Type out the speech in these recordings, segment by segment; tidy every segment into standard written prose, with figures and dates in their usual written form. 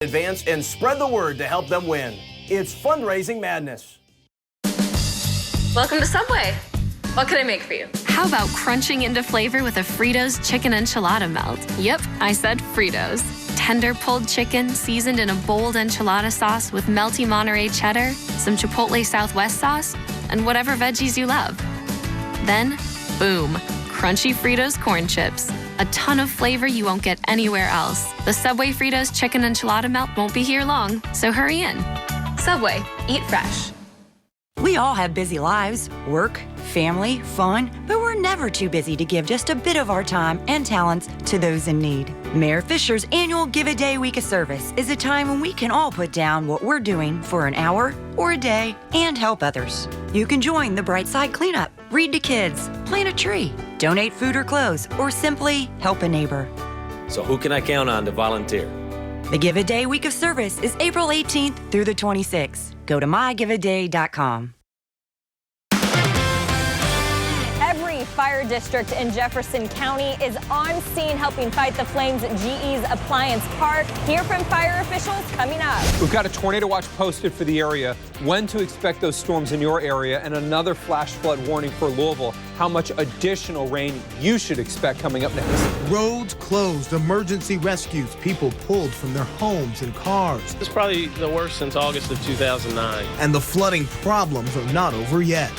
Advance and spread the word to help them win. It's fundraising madness. Welcome to Subway. What can I make for you? How about crunching into flavor with a Fritos chicken enchilada melt? Yep, I said Fritos. Tender pulled chicken seasoned in a bold enchilada sauce with melty Monterey cheddar, some Chipotle Southwest sauce, and whatever veggies you love. Then, boom, crunchy Fritos corn chips. A ton of flavor you won't get anywhere else. The Subway Fritos chicken enchilada melt won't be here long, so hurry in. Subway, eat fresh. We all have busy lives, work, family, fun, but we're never too busy to give just a bit of our time and talents to those in need. Mayor Fisher's annual Give a Day week of service is a time when we can all put down what we're doing for an hour or a day and help others. You can join the Bright Side Cleanup, read to kids, plant a tree, donate food or clothes, or simply help a neighbor. So who can I count on to volunteer? The Give a Day week of service is April 18th through the 26th. Go to mygiveaday.com. Every fire district in Jefferson County is on scene helping fight the flames at GE's Appliance Park. Hear from fire officials coming up. We've got a tornado watch posted for the area, when to expect those storms in your area, and another flash flood warning for Louisville. How much additional rain you should expect coming up next. Roads closed, emergency rescues, people pulled from their homes and cars. It's probably the worst since August of 2009. And the flooding problems are not over yet.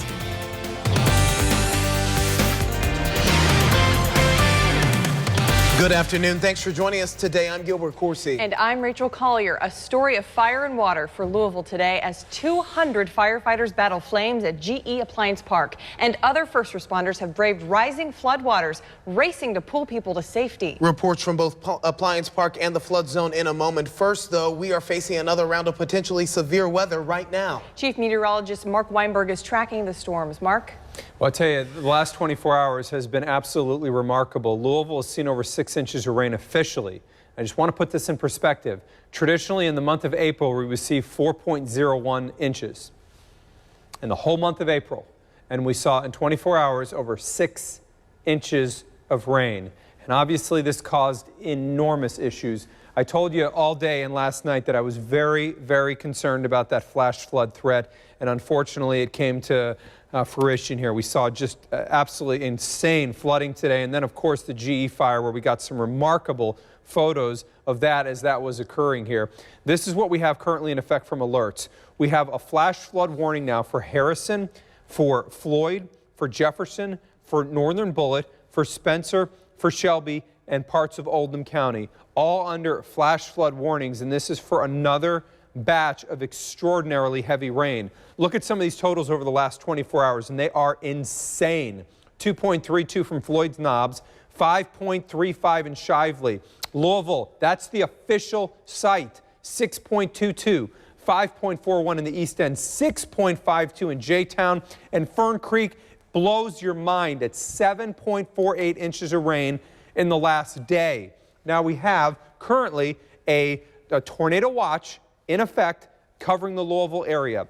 Good afternoon. Thanks for joining us today. I'm Gilbert Corsi. And I'm Rachel Collier. A story of fire and water for Louisville today as 200 firefighters battle flames at GE Appliance Park. And other first responders have braved rising floodwaters, racing to pull people to safety. Reports from both Appliance Park and the flood zone in a moment. First, though, we are facing another round of potentially severe weather right now. Chief Meteorologist Mark Weinberg is tracking the storms. Mark? Well, I'll tell you, the last 24 hours has been absolutely remarkable. Louisville has seen over 6 inches of rain officially. I just want to put this in perspective. Traditionally, in the month of April, we receive 4.01 inches in the whole month of April. And we saw in 24 hours over 6 inches of rain. And obviously, this caused enormous issues. I told you all day and last night that I was very, very concerned about that flash flood threat. And unfortunately, it came to fruition here. We saw just absolutely insane flooding today. And then, of course, the GE fire, where we got some remarkable photos of that as that was occurring here. This is what we have currently in effect from alerts. We have a flash flood warning now for Harrison, for Floyd, for Jefferson, for Northern Bullitt, for Spencer, for Shelby, and parts of Oldham County, all under flash flood warnings. And this is for another batch of extraordinarily heavy rain. Look at some of these totals over the last 24 hours, and they are insane. 2.32 from Floyd's Knobs, 5.35 in Shively. Louisville, that's the official site, 6.22. 5.41 in the East End, 6.52 in J-Town, and Fern Creek blows your mind at 7.48 inches of rain in the last day. Now we have currently a tornado watch in effect covering the Louisville area.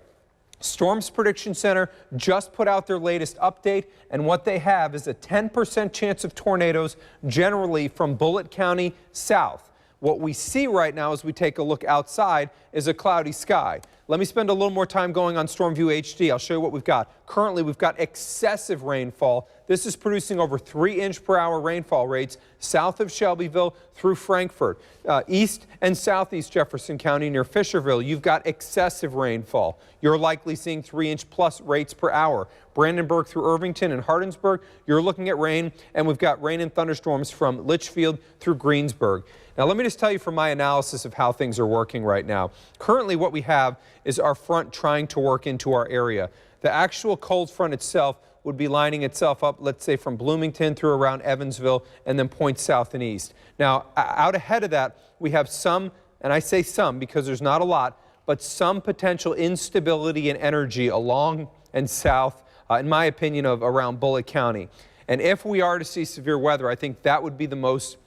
Storms Prediction Center just put out their latest update, and what they have is a 10% chance of tornadoes generally from Bullitt County south. What we see right now as we take a look outside is a cloudy sky. Let me spend a little more time going on Storm View HD. I'll show you what we've got. Currently, we've got excessive rainfall. This is producing over 3-inch-per-hour rainfall rates south of Shelbyville through Frankfort. East and southeast Jefferson County near Fisherville, you've got excessive rainfall. You're likely seeing 3-inch-plus rates per hour. Brandenburg through Irvington and Hardinsburg, you're looking at rain, and we've got rain and thunderstorms from Litchfield through Greensburg. Now, let me just tell you from my analysis of how things are working right now. Currently, what we have is our front trying to work into our area. The actual cold front itself would be lining itself up, let's say, from Bloomington through around Evansville and then points south and east. Now, out ahead of that, we have some, and I say some because there's not a lot, but some potential instability and energy along and south, in my opinion, of around Bullitt County. And if we are to see severe weather, I think that would be the most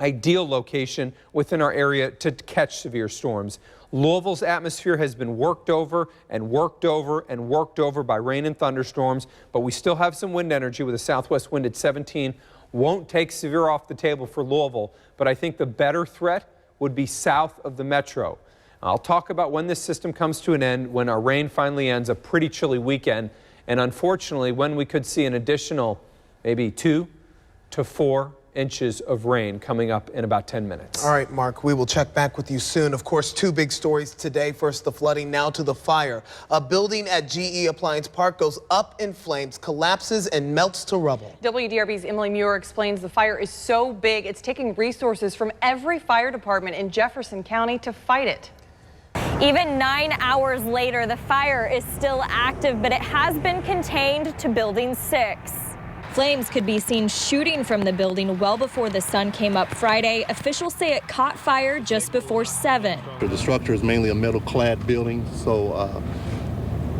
ideal location within our area to catch severe storms. Louisville's atmosphere has been worked over and worked over and worked over by rain and thunderstorms, but we still have some wind energy with a southwest wind at 17. Won't take severe off the table for Louisville, but I think the better threat would be south of the metro. I'll talk about when this system comes to an end, when our rain finally ends, a pretty chilly weekend, and unfortunately when we could see an additional maybe 2 to 4 inches of rain coming up in about 10 minutes. All right, Mark, we will check back with you soon. Of course, 2 big stories today. First, the flooding, now to the fire. A building at GE Appliance Park goes up in flames, collapses, and melts to rubble. WDRB's Emily Muir explains the fire is so big, it's taking resources from every fire department in Jefferson County to fight it. Even 9 hours later, the fire is still active, but it has been contained to Building 6. Flames could be seen shooting from the building well before the sun came up Friday. Officials say it caught fire just before 7. The structure is mainly a metal-clad building, so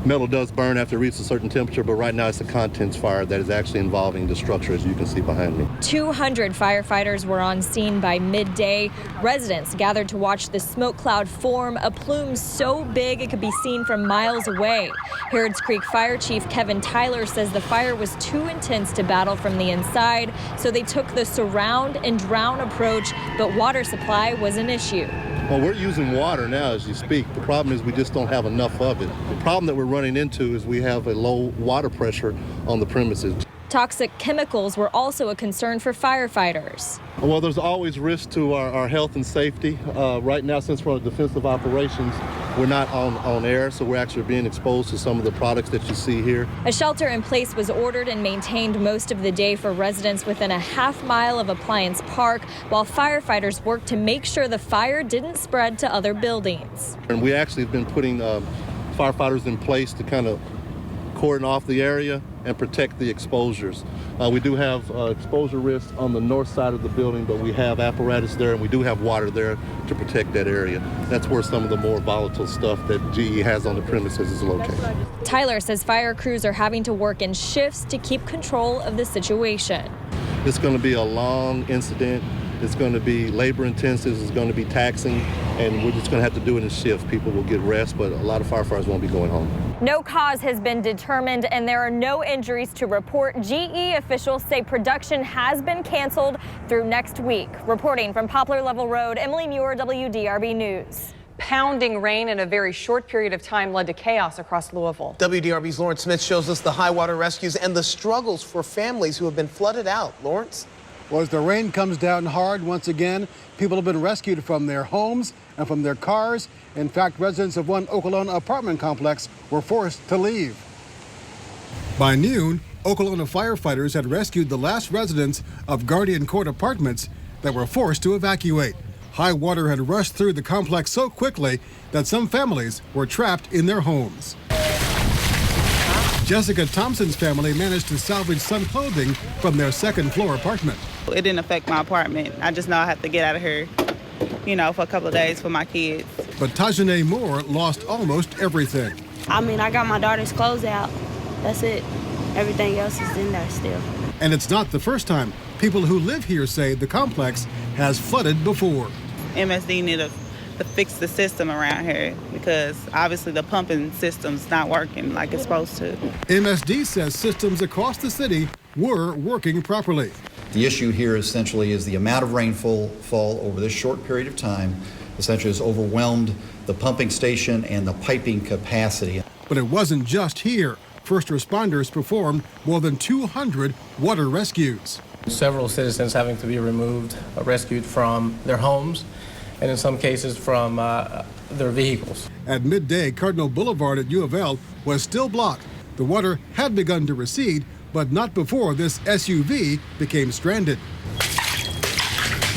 metal does burn after it reaches a certain temperature, but right now it's a contents fire that is actually involving the structure, as you can see behind me. 200 firefighters were on scene by midday. Residents gathered to watch the smoke cloud form, a plume so big it could be seen from miles away. Harrods Creek Fire Chief Kevin Tyler says the fire was too intense to battle from the inside, so they took the surround and drown approach, but water supply was an issue. Well, we're using water now as you speak. The problem is we just don't have enough of it. The problem that we're running into is we have a low water pressure on the premises. Toxic chemicals were also a concern for firefighters. Well, there's always risk to our health and safety. Right now, since we're on defensive operations, we're not on air, so we're actually being exposed to some of the products that you see here. A shelter in place was ordered and maintained most of the day for residents within a half-mile of Appliance Park, while firefighters worked to make sure the fire didn't spread to other buildings. And we actually have been putting firefighters in place to kind of cordon off the area and protect the exposures. We do have exposure risks on the north side of the building, but we have apparatus there and we do have water there to protect that area. That's where some of the more volatile stuff that GE has on the premises is located. Tyler says fire crews are having to work in shifts to keep control of the situation. It's going to be a long incident. It's going to be labor intensive. It's going to be taxing, and we're just going to have to do it in shifts. People will get rest, but a lot of firefighters won't be going home. No cause has been determined, and there are no injuries to report. GE officials say production has been canceled through next week. Reporting from Poplar Level Road, Emily Muir, WDRB News. Pounding rain in a very short period of time led to chaos across Louisville. WDRB's Lawrence Smith shows us the high water rescues and the struggles for families who have been flooded out. Lawrence? Well, as the rain comes down hard once again, people have been rescued from their homes and from their cars. In fact, residents of one Okolona apartment complex were forced to leave. By noon, Okolona firefighters had rescued the last residents of Guardian Court apartments that were forced to evacuate. High water had rushed through the complex so quickly that some families were trapped in their homes. Jessica Thompson's family managed to salvage some clothing from their second-floor apartment. It didn't affect my apartment. I just know I have to get out of here, for a couple of days for my kids. But Tajane Moore lost almost everything. I got my daughter's clothes out. That's it. Everything else is in there still. And it's not the first time. People who live here say the complex has flooded before. MSD need to fix the system around here because obviously the pumping system's not working like it's supposed to. MSD says systems across the city were working properly. The issue here essentially is the amount of rainfall over this short period of time essentially has overwhelmed the pumping station and the piping capacity. But it wasn't just here. First responders performed more than 200 water rescues. Several citizens having to be rescued from their homes, and in some cases from their vehicles. At midday, Cardinal Boulevard at U of L was still blocked. The water had begun to recede, but not before this SUV became stranded.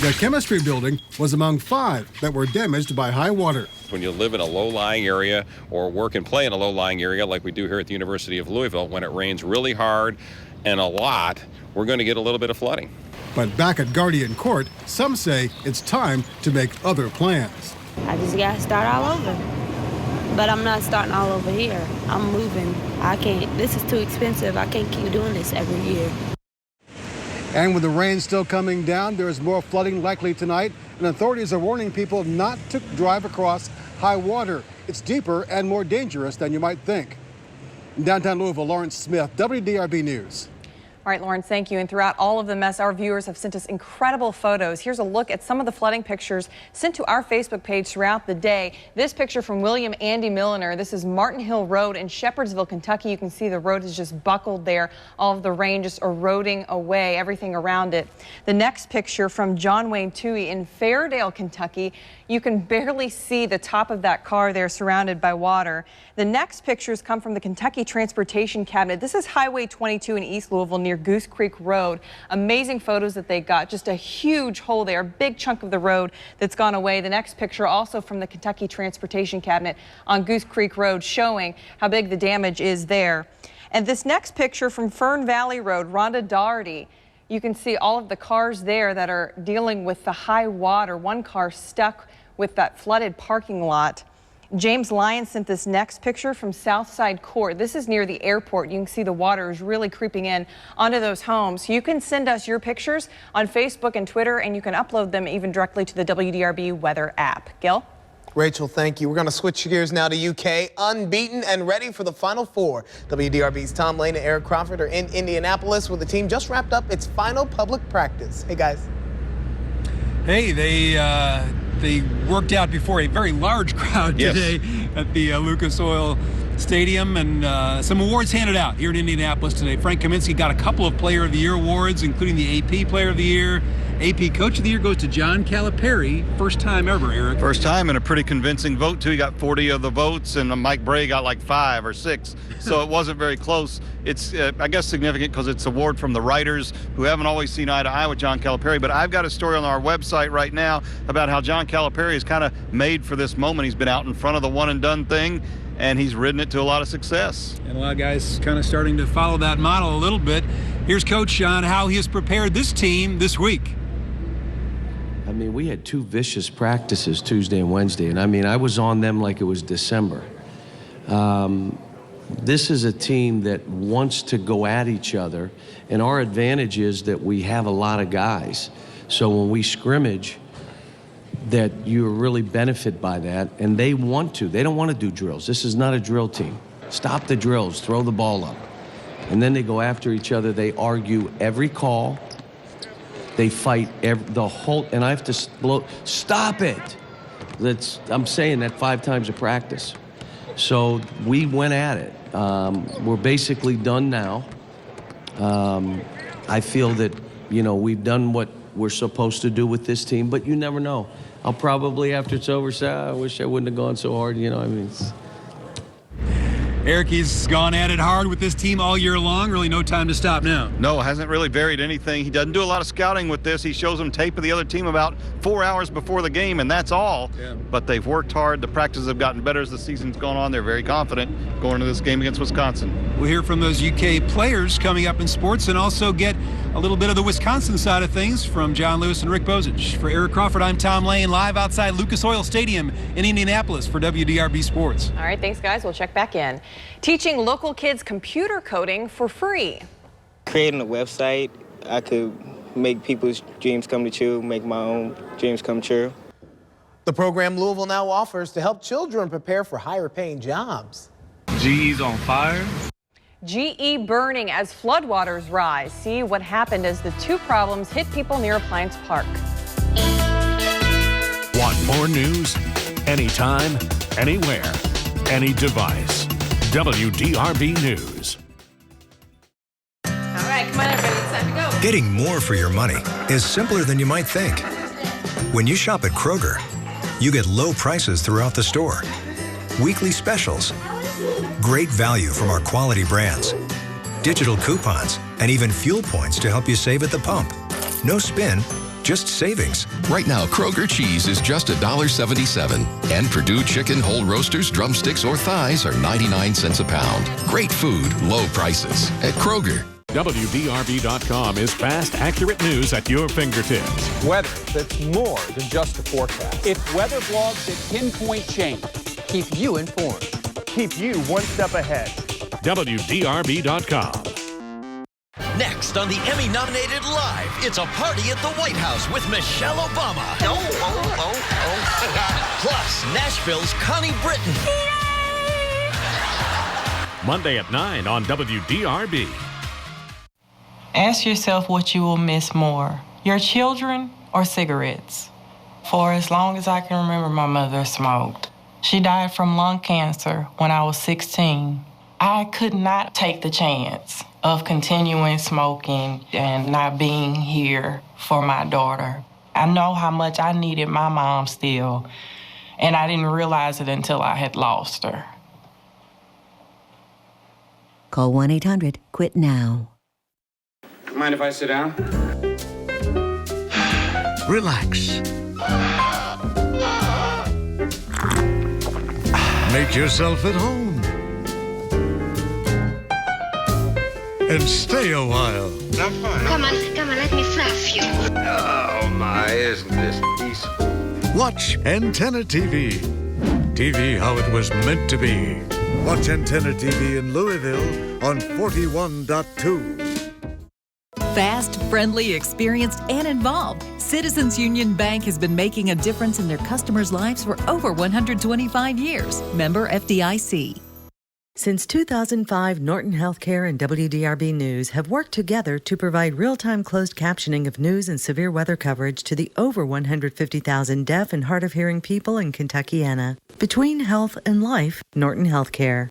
The chemistry building was among 5 that were damaged by high water. When you live in a low-lying area or work and play in a low-lying area like we do here at the University of Louisville, when it rains really hard and a lot, we're going to get a little bit of flooding. But back at Guardian Court, some say it's time to make other plans. I just got to start all over. But I'm not starting all over here. I'm moving. I can't. This is too expensive. I can't keep doing this every year. And with the rain still coming down, there is more flooding likely tonight, and authorities are warning people not to drive across high water. It's deeper and more dangerous than you might think. In downtown Louisville, Lawrence Smith, WDRB News. All right, Lawrence, thank you. And throughout all of the mess, our viewers have sent us incredible photos. Here's a look at some of the flooding pictures sent to our Facebook page throughout the day. This picture from William Andy Milliner. This is Martin Hill Road in Shepherdsville, Kentucky. You can see the road is just buckled there. All of the rain just eroding away everything around it. The next picture from John Wayne Toohey in Fairdale, Kentucky. You can barely see the top of that car there surrounded by water. The next pictures come from the Kentucky Transportation Cabinet. This is Highway 22 in East Louisville near Goose Creek Road. Amazing photos that they got. Just a huge hole there, a big chunk of the road that's gone away. The next picture also from the Kentucky Transportation Cabinet on Goose Creek Road, showing how big the damage is there. And this next picture from Fern Valley Road, Rhonda Doherty. You can see all of the cars there that are dealing with the high water. One car stuck with that flooded parking lot. James Lyons sent this next picture from Southside Court. This is near the airport. You can see the water is really creeping in onto those homes. You can send us your pictures on Facebook and Twitter, and you can upload them even directly to the WDRB weather app. Gil? Rachel, thank you. We're going to switch gears now to UK. Unbeaten and ready for the Final Four. WDRB's Tom Lane and Eric Crawford are in Indianapolis where the team just wrapped up its final public practice. Hey, guys. Hey, they worked out before a very large crowd today at the Lucas Oil Stadium, and some awards handed out here in Indianapolis today. Frank Kaminsky got a couple of Player of the Year awards, including the AP Player of the Year. AP Coach of the Year goes to John Calipari. First time ever, Eric. First time, and a pretty convincing vote, too. He got 40 of the votes, and Mike Bray got like 5 or 6. So it wasn't very close. It's, I guess, significant because it's an award from the writers who haven't always seen eye to eye with John Calipari. But I've got a story on our website right now about how John Calipari is kind of made for this moment. He's been out in front of the one-and-done thing, and he's ridden it to a lot of success. And a lot of guys kind of starting to follow that model a little bit. Here's Coach on how he has prepared this team this week. I mean, we had 2 vicious practices Tuesday and Wednesday, and I mean, I was on them like it was December. This is a team that wants to go at each other, and our advantage is that we have a lot of guys. So when we scrimmage, that you really benefit by that, and they want to. They don't want to do drills. This is not a drill team. Stop the drills, throw the ball up. And then they go after each other. They argue every call. They fight the whole, and I have to blow, stop it. I'm saying that 5 times a practice. So we went at it. We're basically done now. I feel that, you know, we've done what we're supposed to do with this team, but you never know. I'll probably, after it's over, say, I wish I wouldn't have gone so hard, you know, I mean. Eric, he's gone at it hard with this team all year long. Really no time to stop now. No, hasn't really varied anything. He doesn't do a lot of scouting with this. He shows them tape of the other team about 4 hours before the game, and that's all. Yeah. But they've worked hard. The practices have gotten better as the season's gone on. They're very confident going into this game against Wisconsin. We'll hear from those UK players coming up in sports, and also get a little bit of the Wisconsin side of things from John Lewis and Rick Bozich. For Eric Crawford, I'm Tom Lane, live outside Lucas Oil Stadium in Indianapolis for WDRB Sports. All right, thanks, guys. We'll check back in. Teaching local kids computer coding for free. Creating a website, I could make people's dreams come true, make my own dreams come true. The program Louisville now offers to help children prepare for higher paying jobs. GE's on fire. GE burning as floodwaters rise. See what happened as the 2 problems hit people near Appliance Park. Want more news? Anytime, anywhere, any device. WDRB News. All right, come on, everybody. It's time to go. Getting more for your money is simpler than you might think. When you shop at Kroger, you get low prices throughout the store, weekly specials, great value from our quality brands, digital coupons, and even fuel points to help you save at the pump. No spin, just savings. Right now, Kroger cheese is just $1.77. And Purdue chicken, whole roasters, drumsticks, or thighs are 99 cents a pound. Great food, low prices at Kroger. WDRB.com is fast, accurate news at your fingertips. Weather that's more than just a forecast. It's weather blogs that pinpoint change. Keep you informed. Keep you one step ahead. WDRB.com. Next on the Emmy-nominated Live, it's a party at the White House with Michelle Obama. Plus, Nashville's Connie Britton. Monday at 9 on WDRB. Ask yourself what you will miss more, your children or cigarettes. For as long as I can remember, my mother smoked. She died from lung cancer when I was 16. I could not take the chance of continuing smoking and not being here for my daughter. I know how much I needed my mom still, and I didn't realize it until I had lost her. Call 1-800-QUIT NOW. Mind if I sit down? Relax. Make yourself at home. And stay a while. I'm fine. Come on, let me fluff you. Oh my, isn't this peaceful? Watch Antenna TV. TV how it was meant to be. Watch Antenna TV in Louisville on 41.2. Fast, friendly, experienced, and involved, Citizens Union Bank has been making a difference in their customers' lives for over 125 years. Member FDIC. Since 2005, Norton Healthcare and WDRB News have worked together to provide real-time closed captioning of news and severe weather coverage to the over 150,000 deaf and hard of hearing people in Kentuckiana. Between health and life, Norton Healthcare.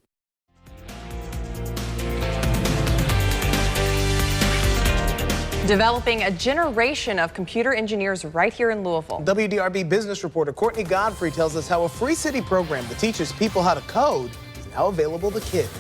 Developing a generation of computer engineers right here in Louisville. WDRB business reporter Courtney Godfrey tells us how a Free City program that teaches people how to code is now available to kids.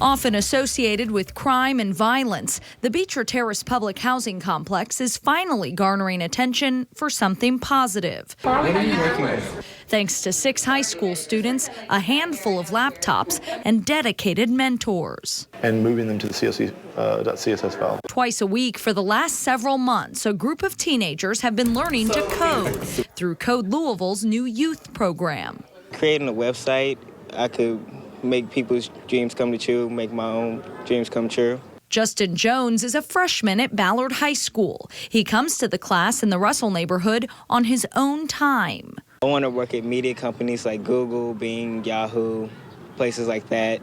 Often associated with crime and violence, the Beecher Terrace Public Housing Complex is finally garnering attention for something positive. What are you working with? Thanks to 6 high school students, a handful of laptops, and dedicated mentors. And moving them to the CSS file. Twice a week for the last several months, a group of teenagers have been learning to code through Code Louisville's new youth program. Creating a website, I could make people's dreams come true, make my own dreams come true. Justin Jones is a freshman at Ballard High School. He comes to the class in the Russell neighborhood on his own time. I want to work at media companies like Google, Bing, Yahoo, places like that,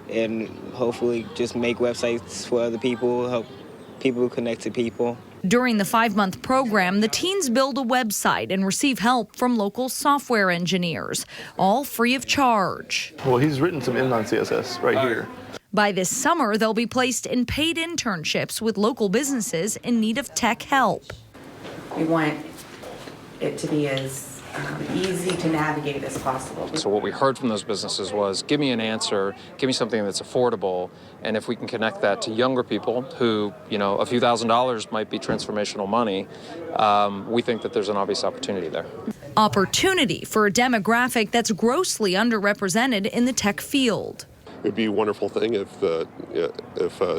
and hopefully just make websites for other people, help people connect to people. During the 5-month program, the teens build a website and receive help from local software engineers, all free of charge. Well, he's written some inline CSS right here. By this summer, they'll be placed in paid internships with local businesses in need of tech help. We want it to be as easy to navigate as possible. So what we heard from those businesses was, give me an answer, give me something that's affordable, and if we can connect that to younger people who, a few $1,000s might be transformational money, we think that there's an obvious opportunity there. Opportunity for a demographic that's grossly underrepresented in the tech field. It would be a wonderful thing if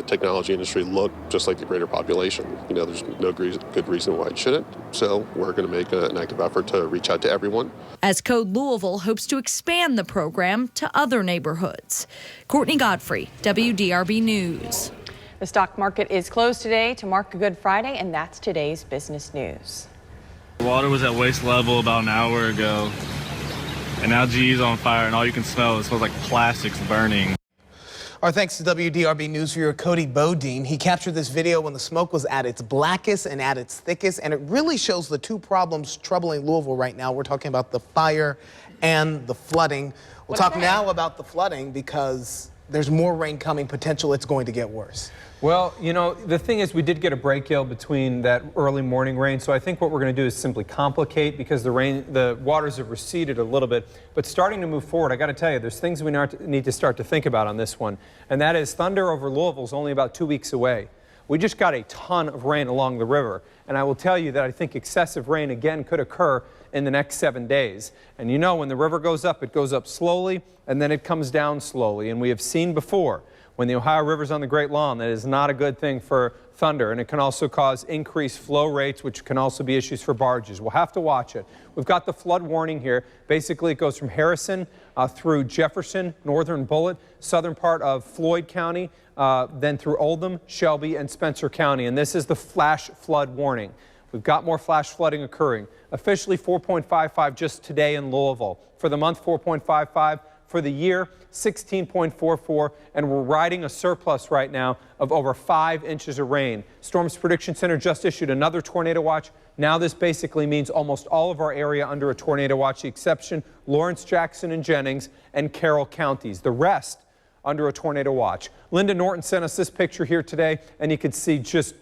technology industry looked just like the greater population. There's no good reason why it shouldn't. So we're going to make an active effort to reach out to everyone. As Code Louisville hopes to expand the program to other neighborhoods. Courtney Godfrey, WDRB News. The stock market is closed today to mark a Good Friday, and that's today's business news. The water was at waist level about an hour ago. And now GE's on fire, and all you can smell, it smells like plastics burning. Our thanks to WDRB News viewer Cody Bodine. He captured this video when the smoke was at its blackest and at its thickest, and it really shows the two problems troubling Louisville right now. We're talking about the fire and the flooding. We'll talk now about the flooding because there's more rain coming. Potential it's going to get worse. Well, the thing is we did get a break, Gail, between that early morning rain. So I think what we're going to do is simply complicate because the waters have receded a little bit. But starting to move forward, I got to tell you, there's things we need to start to think about on this one. And that is thunder over Louisville is only about 2 weeks away. We just got a ton of rain along the river. And I will tell you that I think excessive rain again could occur in the next 7 days. And when the river goes up, it goes up slowly and then it comes down slowly. And we have seen before when the Ohio River's on the Great Lawn, that is not a good thing for thunder, and it can also cause increased flow rates, which can also be issues for barges. We'll have to watch it. We've got the flood warning here. Basically, it goes from Harrison through Jefferson, northern Bullitt, southern part of Floyd County, then through Oldham, Shelby, and Spencer County, and this is the flash flood warning. We've got more flash flooding occurring. Officially 4.55 just today in Louisville. For the month, 4.55. for the year, 16.44, and we're riding a surplus right now of over 5 inches of rain. Storms Prediction Center just issued another tornado watch. Now this basically means almost all of our area under a tornado watch, the exception Lawrence, Jackson, and Jennings, and Carroll counties. The rest under a tornado watch. Linda Norton sent us this picture here today, and you could see just,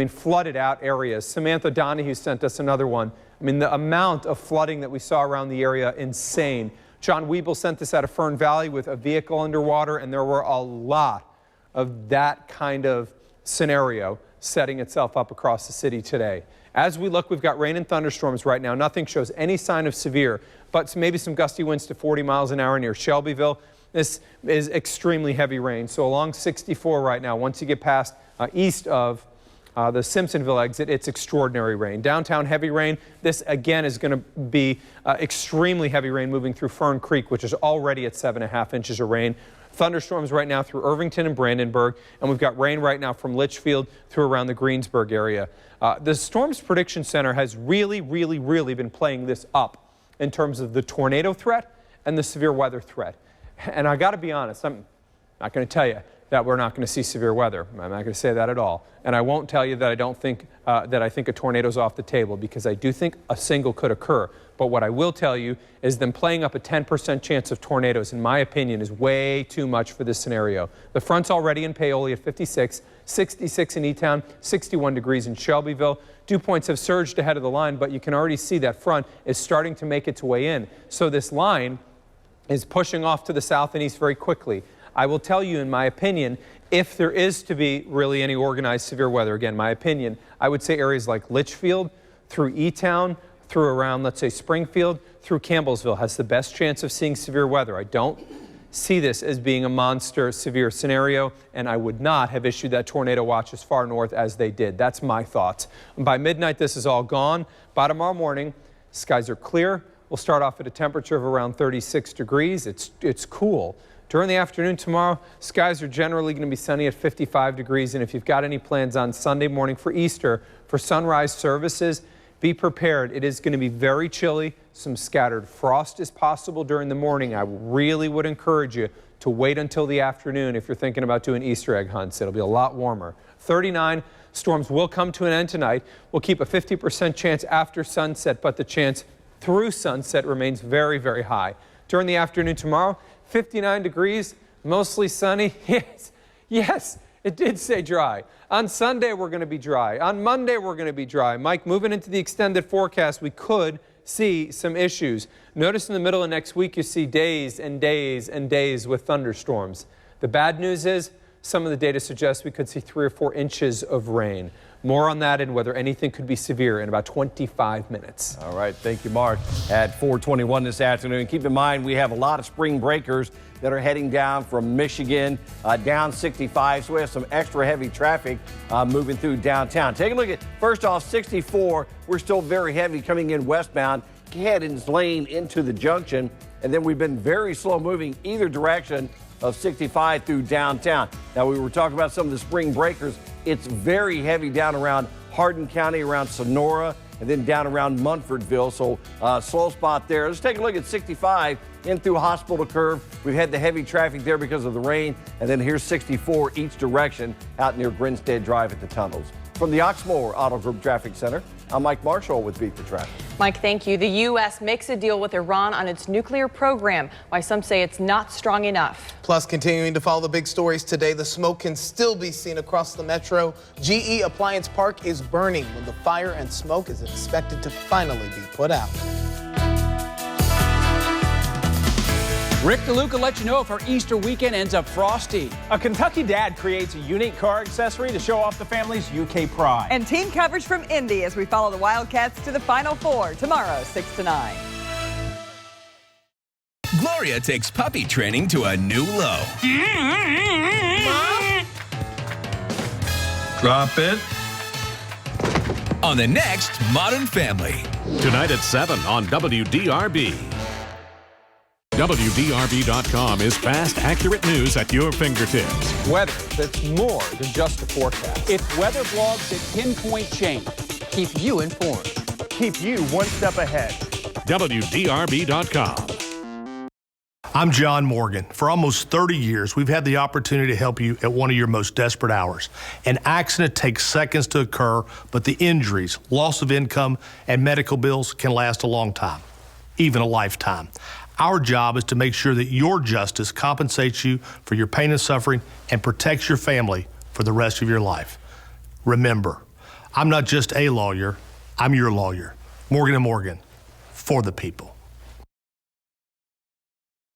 flooded out areas. Samantha Donahue sent us another one. The amount of flooding that we saw around the area, insane. John Weeble sent this out of Fern Valley with a vehicle underwater, and there were a lot of that kind of scenario setting itself up across the city today. As we look, we've got rain and thunderstorms right now. Nothing shows any sign of severe, but maybe some gusty winds to 40 miles an hour near Shelbyville. This is extremely heavy rain. So along 64 right now, once you get past east of the Simpsonville exit, it's extraordinary rain. Downtown, heavy rain. This, again, is going to be extremely heavy rain moving through Fern Creek, which is already at 7.5 inches of rain. Thunderstorms right now through Irvington and Brandenburg, and we've got rain right now from Litchfield through around the Greensburg area. The Storms Prediction Center has really been playing this up in terms of the tornado threat and the severe weather threat. And I got to be honest, I'm not going to tell you that we're not going to see severe weather. I'm not going to say that at all. And I won't tell you that I don't think that I think a tornado's off the table, because I do think a single could occur. But what I will tell you is them playing up a 10% chance of tornadoes, in my opinion, is way too much for this scenario. The front's already in Paoli at 56, 66 in E-Town, 61 degrees in Shelbyville. Dew points have surged ahead of the line, but you can already see that front is starting to make its way in. So this line is pushing off to the south and east very quickly. I will tell you, in my opinion, if there is to be really any organized severe weather, again, my opinion, I would say areas like Litchfield, through E-Town, through around, let's say, Springfield, through Campbellsville has the best chance of seeing severe weather. I don't see this as being a monster severe scenario, and I would not have issued that tornado watch as far north as they did. That's my thoughts. By midnight, this is all gone. By tomorrow morning, skies are clear. We'll start off at a temperature of around 36 degrees. It's cool. During the afternoon tomorrow, skies are generally going to be sunny at 55 degrees. And if you've got any plans on Sunday morning for Easter, for sunrise services, be prepared. It is going to be very chilly. Some scattered frost is possible during the morning. I really would encourage you to wait until the afternoon if you're thinking about doing Easter egg hunts. It'll be a lot warmer. 39, storms will come to an end tonight. We'll keep a 50% chance after sunset, but the chance through sunset remains very, very high. During the afternoon tomorrow, 59 degrees, mostly sunny. Yes, it did say dry. On Sunday, we're going to be dry. On Monday, we're going to be dry. Mike, moving into the extended forecast, we could see some issues. Notice in the middle of next week, you see days and days and days with thunderstorms. The bad news is some of the data suggests we could see 3 or 4 inches of rain. More on that and whether anything could be severe in about 25 minutes. All right. Thank you, Mark. At 4:21 this afternoon, keep in mind we have a lot of spring breakers that are heading down from Michigan, down 65. So we have some extra heavy traffic moving through downtown. Take a look at, first off, 64. We're still very heavy coming in westbound, Haddon's Lane into the junction. And then we've been very slow moving either direction of 65 through downtown. Now, we were talking about some of the spring breakers. It's very heavy down around Hardin County, around Sonora, and then down around Munfordville. So slow spot there. Let's take a look at 65 in through Hospital Curve. We've had the heavy traffic there because of the rain. And then here's 64 each direction out near Grinstead Drive at the tunnels. From the Oxmoor Auto Group Traffic Center, I'm Mike Marshall with Beat the Traffic. Mike, thank you. The U.S. makes a deal with Iran on its nuclear program. Why some say it's not strong enough. Plus, continuing to follow the big stories today, the smoke can still be seen across the metro. GE Appliance Park is burning when the fire and smoke is expected to finally be put out. Rick DeLuca lets you know if our Easter weekend ends up frosty. A Kentucky dad creates a unique car accessory to show off the family's UK pride. And team coverage from Indy as we follow the Wildcats to the Final Four tomorrow, 6 to 9. Gloria takes puppy training to a new low. Drop it. On the next Modern Family. Tonight at 7 on WDRB. WDRB.com is fast, accurate news at your fingertips. Weather that's more than just a forecast. It's weather blogs that pinpoint change. Keep you informed. Keep you one step ahead. WDRB.com. I'm John Morgan. For almost 30 years, we've had the opportunity to help you at one of your most desperate hours. An accident takes seconds to occur, but the injuries, loss of income, and medical bills can last a long time, even a lifetime. Our job is to make sure that your justice compensates you for your pain and suffering and protects your family for the rest of your life. Remember, I'm not just a lawyer, I'm your lawyer. Morgan & Morgan, for the people.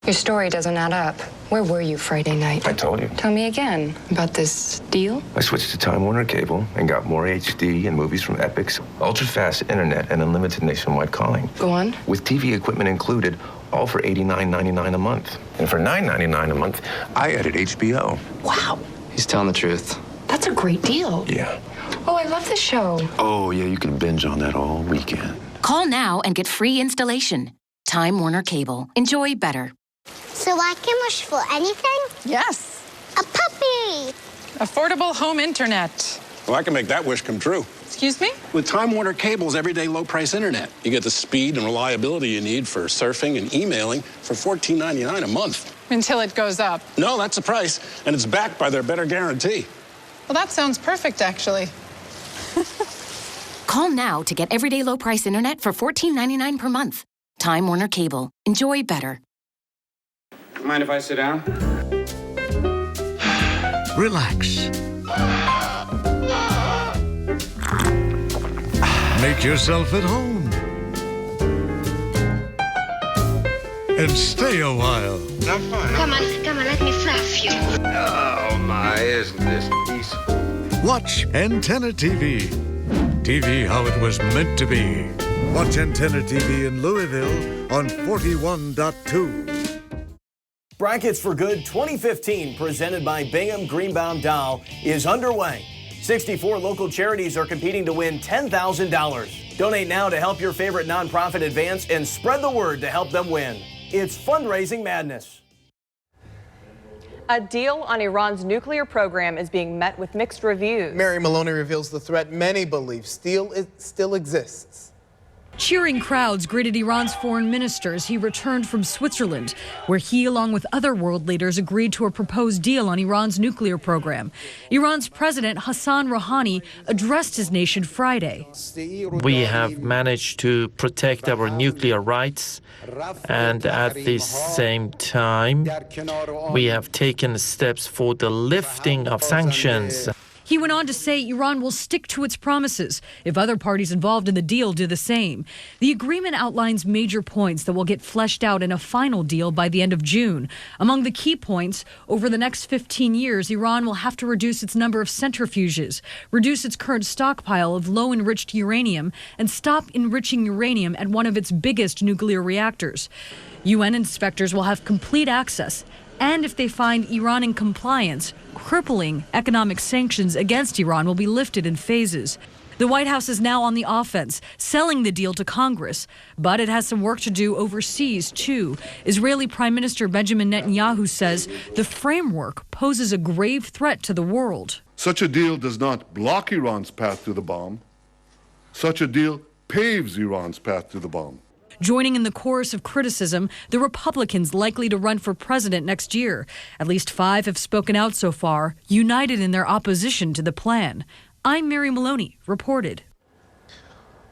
Your story doesn't add up. Where were you Friday night? I told you. Tell me again about this deal. I switched to Time Warner Cable and got more HD and movies from Epix, ultra-fast internet, and unlimited nationwide calling. Go on. With TV equipment included, all for $89.99 a month. And for $9.99 a month, I added HBO. Wow. He's telling the truth. That's a great deal. Yeah. Oh, I love the show. Oh, yeah, you can binge on that all weekend. Call now and get free installation. Time Warner Cable. Enjoy better. So I can wish for anything? Yes. A puppy. Affordable home internet. Well, I can make that wish come true. Excuse me? With Time Warner Cable's everyday low-price internet, you get the speed and reliability you need for surfing and emailing for $14.99 a month. Until it goes up. No, that's the price, and it's backed by their better guarantee. Well, that sounds perfect, actually. Call now to get everyday low-price internet for $14.99 per month. Time Warner Cable. Enjoy better. Mind if I sit down? Relax. Make yourself at home. And stay a while. I'm fine. Come on, let me fluff you. Oh, my, isn't this peaceful? Watch Antenna TV. TV how it was meant to be. Watch Antenna TV in Louisville on 41.2. Brackets for Good 2015, presented by Bingham Greenbaum Dow, is underway. 64 local charities are competing to win $10,000. Donate now to help your favorite nonprofit advance and spread the word to help them win. It's fundraising madness. A deal on Iran's nuclear program is being met with mixed reviews. Mary Maloney reveals the threat many believe still exists. Cheering crowds greeted Iran's foreign minister as he returned from Switzerland, where he, along with other world leaders, agreed to a proposed deal on Iran's nuclear program. Iran's President Hassan Rouhani addressed his nation Friday. We have managed to protect our nuclear rights, and at the same time, we have taken steps for the lifting of sanctions. He went on to say Iran will stick to its promises if other parties involved in the deal do the same. The agreement outlines major points that will get fleshed out in a final deal by the end of June. Among the key points, over the next 15 years, Iran will have to reduce its number of centrifuges, reduce its current stockpile of low-enriched uranium, and stop enriching uranium at one of its biggest nuclear reactors. UN inspectors will have complete access, and if they find Iran in compliance, crippling economic sanctions against Iran will be lifted in phases. The White House is now on the offense, selling the deal to Congress, but it has some work to do overseas, too. Israeli Prime Minister Benjamin Netanyahu says the framework poses a grave threat to the world. Such a deal does not block Iran's path to the bomb. Such a deal paves Iran's path to the bomb. Joining in the chorus of criticism, the Republicans likely to run for president next year. At least 5 have spoken out so far, united in their opposition to the plan. I'm Mary Maloney, reported.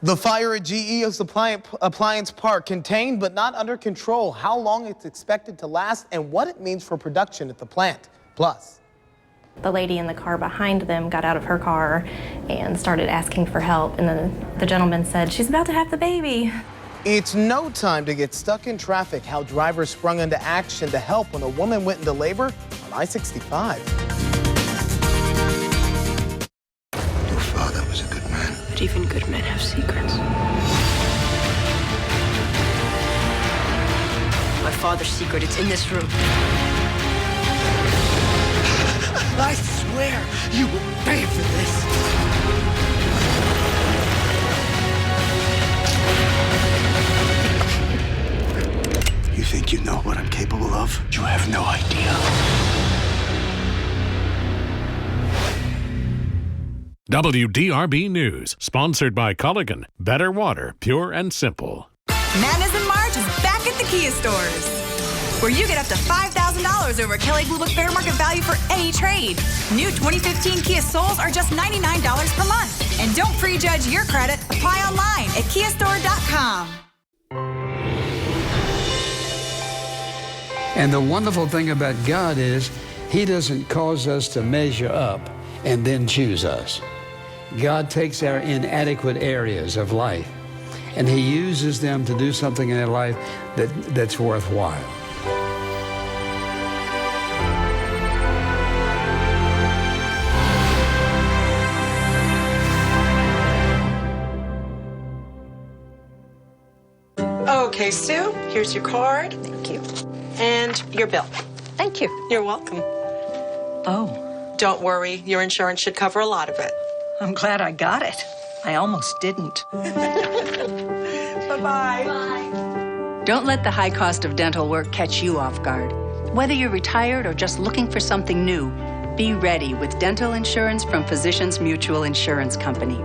The fire at GE's Appliance Park contained but not under control. How long it's expected to last and what it means for production at the plant. Plus. The lady in the car behind them got out of her car and started asking for help. And then the gentleman said, "She's about to have the baby." It's no time to get stuck in traffic. How drivers sprung into action to help when a woman went into labor on I-65. Your father was a good man. But even good men have secrets. My father's secret, it's in this room. I swear you will pay for this. You think you know what I'm capable of? You have no idea. WDRB News, sponsored by Culligan. Better water, pure and simple. Madness in March is back at the Kia stores. where you get up to $5,000 over Kelley Blue Book Fair Market value for any trade. New 2015 Kia Souls are just $99 per month. And don't prejudge your credit. Apply online at kiastore.com. And the wonderful thing about God is He doesn't cause us to measure up and then choose us. God takes our inadequate areas of life and He uses them to do something in their life that's worthwhile. Okay, Sue, here's your card. Thank you. And your bill. Thank you. You're welcome. Oh. Don't worry, your insurance should cover a lot of it. I'm glad I got it. I almost didn't. Bye-bye. Bye. Don't let the high cost of dental work catch you off guard. Whether you're retired or just looking for something new, be ready with dental insurance from Physicians Mutual Insurance Company.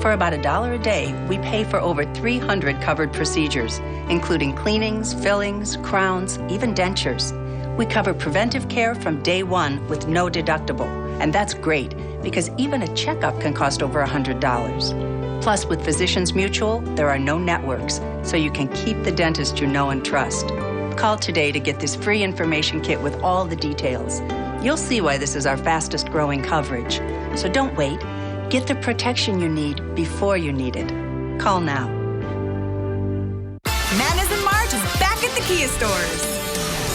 For about $1 a day, we pay for over 300 covered procedures, including cleanings, fillings, crowns, even dentures. We cover preventive care from day one with no deductible. And that's great, because even a checkup can cost over $100. Plus, with Physicians Mutual, there are no networks, so you can keep the dentist you know and trust. Call today to get this free information kit with all the details. You'll see why this is our fastest growing coverage. So don't wait. Get the protection you need before you need it. Call now. Madness in March is back at the Kia stores,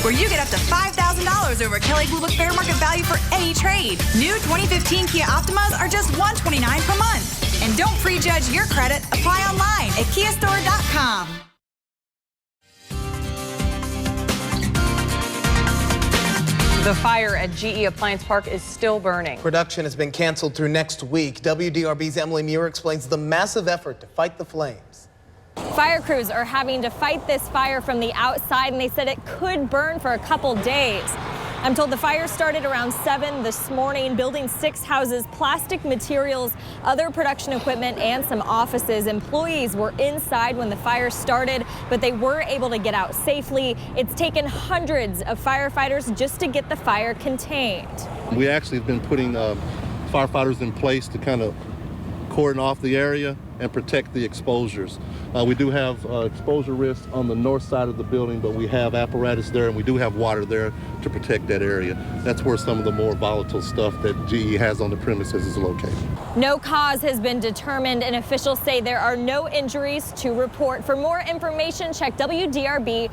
where you get up to $5,000 over Kelley Blue Book Fair Market value for any trade. New 2015 Kia Optimas are just $129 per month. And don't prejudge your credit. Apply online at kiastore.com. The fire at GE Appliance Park is still burning. Production has been canceled through next week. WDRB's Emily Muir explains the massive effort to fight the flames. Fire crews are having to fight this fire from the outside, and they said it could burn for a couple days. I'm told the fire started around 7 this morning. Building 6 houses, plastic materials, other production equipment, and some offices. Employees were inside when the fire started, but they were able to get out safely. It's taken hundreds of firefighters just to get the fire contained. We actually have been putting firefighters in place to kind of cordon off the area and protect the exposures. We do have exposure risks on the north side of the building, but we have apparatus there and we do have water there to protect that area. That's where some of the more volatile stuff that GE has on the premises is located. No cause has been determined, and officials say there are no injuries to report. For more information, check WDRB.com.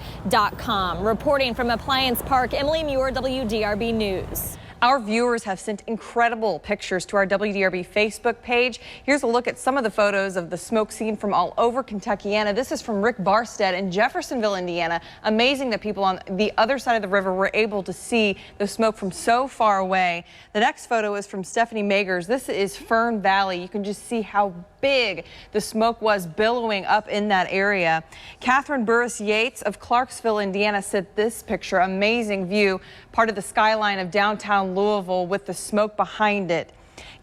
Reporting from Appliance Park, Emily Muir, WDRB News. Our viewers have sent incredible pictures to our WDRB Facebook page. Here's a look at some of the photos of the smoke seen from all over Kentuckiana. This is from Rick Barstead in Jeffersonville, Indiana. Amazing that people on the other side of the river were able to see the smoke from so far away. The next photo is from Stephanie Magers. This is Fern Valley. You can just see how big the smoke was billowing up in that area. Catherine Burris Yates of Clarksville, Indiana, sent this picture. Amazing view, part of the skyline of downtown Louisville with the smoke behind it.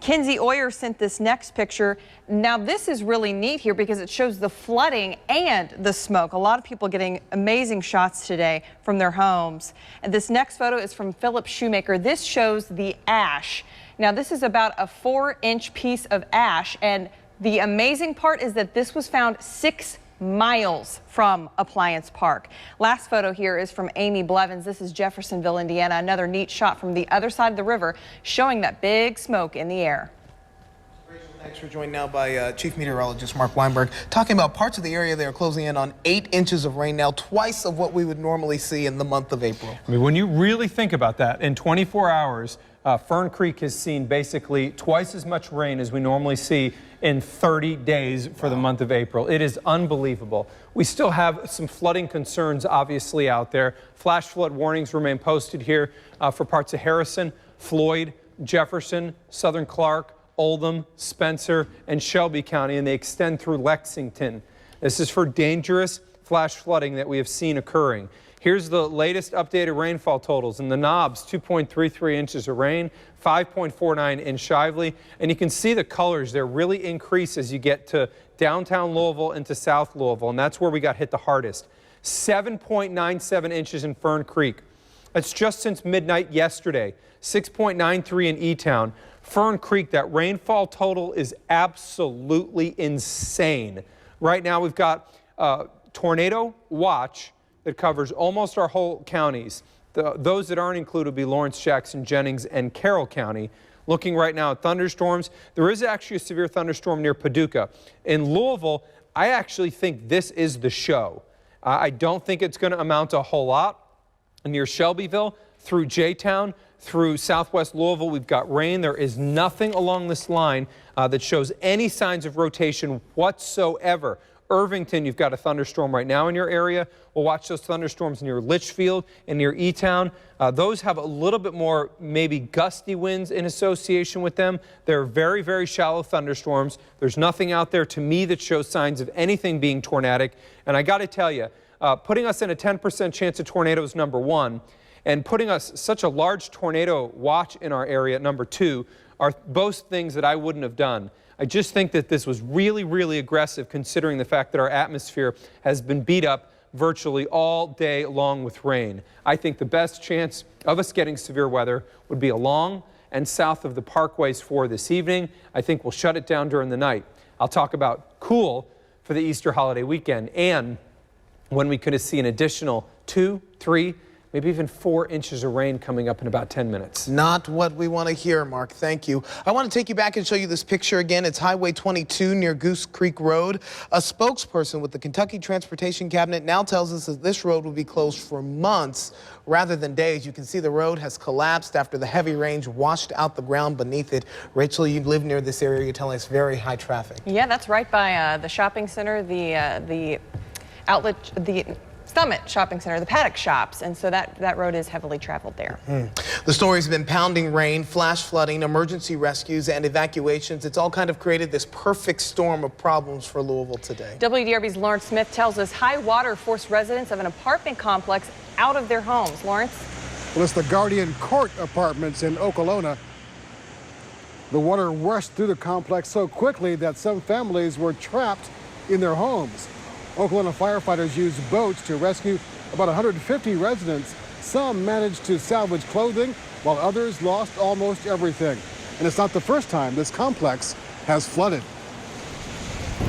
Kinsey Oyer sent this next picture. Now this is really neat here because it shows the flooding and the smoke. A lot of people getting amazing shots today from their homes. And this next photo is from Philip Shoemaker. This shows the ash. Now this is about a 4-inch piece of ash, and the amazing part is that this was found 6 miles from Appliance Park. Last photo here is from Amy Blevins. This is Jeffersonville, Indiana. Another neat shot from the other side of the river showing that big smoke in the air. Thanks. We're joined now by Chief Meteorologist Mark Weinberg, talking about parts of the area that are closing in on 8 inches of rain now, twice of what we would normally see in the month of April. I mean, when you really think about that, in 24 hours, Fern Creek has seen basically twice as much rain as we normally see in 30 days for the month of April. It is unbelievable. We still have some flooding concerns obviously out there. Flash flood warnings remain posted here for parts of Harrison, Floyd, Jefferson, Southern Clark, Oldham, Spencer, and Shelby County, and they extend through Lexington. This is for dangerous flash flooding that we have seen occurring. Here's the latest updated rainfall totals. In the Knobs, 2.33 inches of rain, 5.49 in Shively. And you can see the colors there really increase as you get to downtown Louisville into South Louisville. And that's where we got hit the hardest. 7.97 inches in Fern Creek. That's just since midnight yesterday. 6.93 in E-Town. Fern Creek, that rainfall total is absolutely insane. Right now we've got tornado watch that covers almost our whole counties. Those that aren't included would be Lawrence, Jackson, Jennings, and Carroll County. Looking right now at thunderstorms, there is actually a severe thunderstorm near Paducah. In Louisville, I actually think this is the show. I don't think it's going to amount to a whole lot. Near Shelbyville, through J-Town, through southwest Louisville, we've got rain. There is nothing along this line that shows any signs of rotation whatsoever. Irvington, you've got a thunderstorm right now in your area. We'll watch those thunderstorms near Litchfield and near E-Town. Those have a little bit more maybe gusty winds in association with them. They're very, very shallow thunderstorms. There's nothing out there to me that shows signs of anything being tornadic. And I got to tell you, putting us in a 10% chance of tornadoes, number one, and putting us such a large tornado watch in our area, number two, are both things that I wouldn't have done. I just think that this was really, really aggressive considering the fact that our atmosphere has been beat up virtually all day long with rain. I think the best chance of us getting severe weather would be along and south of the parkways for this evening. I think we'll shut it down during the night. I'll talk about cool for the Easter holiday weekend and when we could see an additional 2, 3, maybe even 4 inches of rain coming up in about 10 minutes. Not what we want to hear, Mark. Thank you. I want to take you back and show you this picture again. It's Highway 22 near Goose Creek Road. A spokesperson with the Kentucky Transportation Cabinet now tells us that this road will be closed for months rather than days. You can see the road has collapsed after the heavy rains washed out the ground beneath it. Rachel, you live near this area. You're telling us very high traffic. Yeah, that's right by the shopping center, the outlet, the Summit Shopping Center, the Paddock Shops, and so that road is heavily traveled there. The story's been pounding rain, flash flooding, emergency rescues, and evacuations. It's all kind of created this perfect storm of problems for Louisville today. WDRB's Lawrence Smith tells us high water forced residents of an apartment complex out of their homes. Lawrence? Well, it's the Guardian Court apartments in Okolona. The water rushed through the complex so quickly that some families were trapped in their homes. Okolona firefighters used boats to rescue about 150 residents. Some managed to salvage clothing, while others lost almost everything. And it's not the first time this complex has flooded.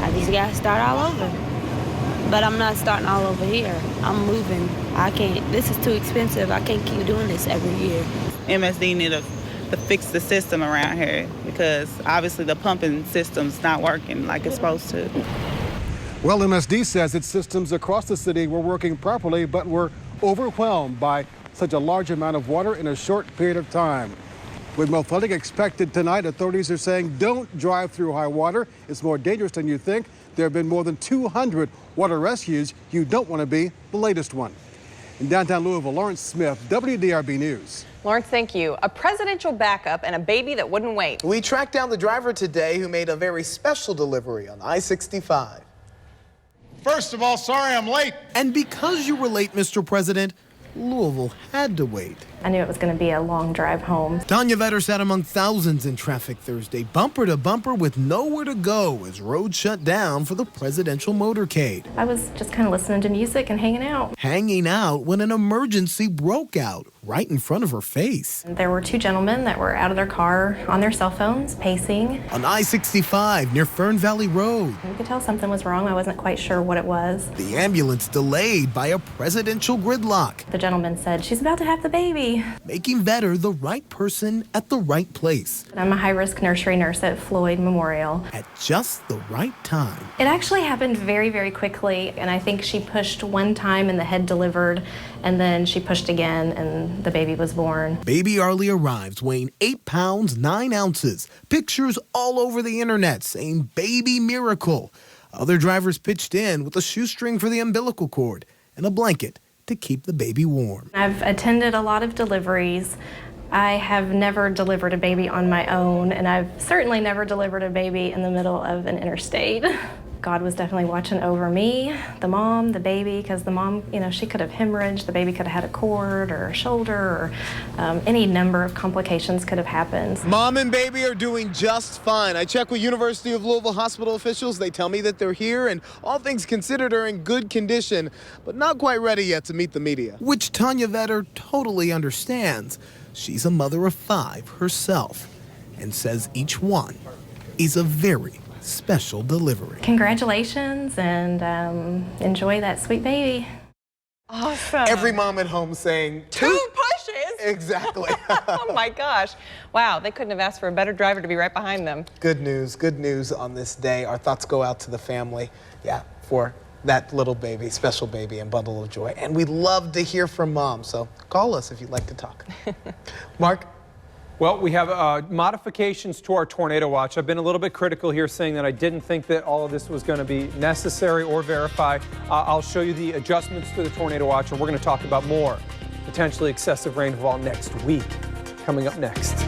I just got to start all over. But I'm not starting all over here. I'm moving. I can't. This is too expensive. I can't keep doing this every year. MSD need to fix the system around here because obviously the pumping system's not working like it's supposed to. Well, MSD says its systems across the city were working properly, but were overwhelmed by such a large amount of water in a short period of time. With more flooding expected tonight, authorities are saying don't drive through high water. It's more dangerous than you think. There have been more than 200 water rescues. You don't want to be the latest one. In downtown Louisville, Lawrence Smith, WDRB News. Lawrence, thank you. A presidential backup and a baby that wouldn't wait. We tracked down the driver today who made a very special delivery on I-65. First of all, sorry I'm late. And because you were late, Mr. President, Louisville had to wait. I knew it was going to be a long drive home. Tanya Vetter sat among thousands in traffic Thursday, bumper to bumper with nowhere to go as roads shut down for the presidential motorcade. I was just kind of listening to music and hanging out. Hanging out when an emergency broke out right in front of her face. There were two gentlemen that were out of their car on their cell phones, pacing. On I-65 near Fern Valley Road. You could tell something was wrong. I wasn't quite sure what it was. The ambulance delayed by a presidential gridlock. The gentleman said, "She's about to have the baby." Making Vetter the right person at the right place. I'm a high-risk nursery nurse at Floyd Memorial. At just the right time. It actually happened very, very quickly, and I think she pushed one time and the head delivered, and then she pushed again and the baby was born. Baby Arlie arrives weighing 8 pounds, 9 ounces. Pictures all over the internet saying baby miracle. Other drivers pitched in with a shoestring for the umbilical cord and a blanket to keep the baby warm. I've attended a lot of deliveries. I have never delivered a baby on my own, and I've certainly never delivered a baby in the middle of an interstate. God was definitely watching over me, the mom, the baby, because the mom, she could have hemorrhaged, the baby could have had a cord or a shoulder, or any number of complications could have happened. Mom and baby are doing just fine. I checked with University of Louisville hospital officials. They tell me that they're here and all things considered are in good condition, but not quite ready yet to meet the media. Which Tanya Vetter totally understands. She's a mother of 5 herself and says each one is a very special delivery. Congratulations, and enjoy that sweet baby. Awesome. Every mom at home saying, 2 pushes. Exactly. Oh my gosh. Wow, they couldn't have asked for a better driver to be right behind them. Good news on this day. Our thoughts go out to the family, for that little baby, special baby and bundle of joy. And we love to hear from mom, so call us if you'd like to talk. Mark? Well, we have modifications to our tornado watch. I've been a little bit critical here, saying that I didn't think that all of this was going to be necessary or verified. I'll show you the adjustments to the tornado watch, and we're going to talk about more potentially excessive rainfall next week. Coming up next.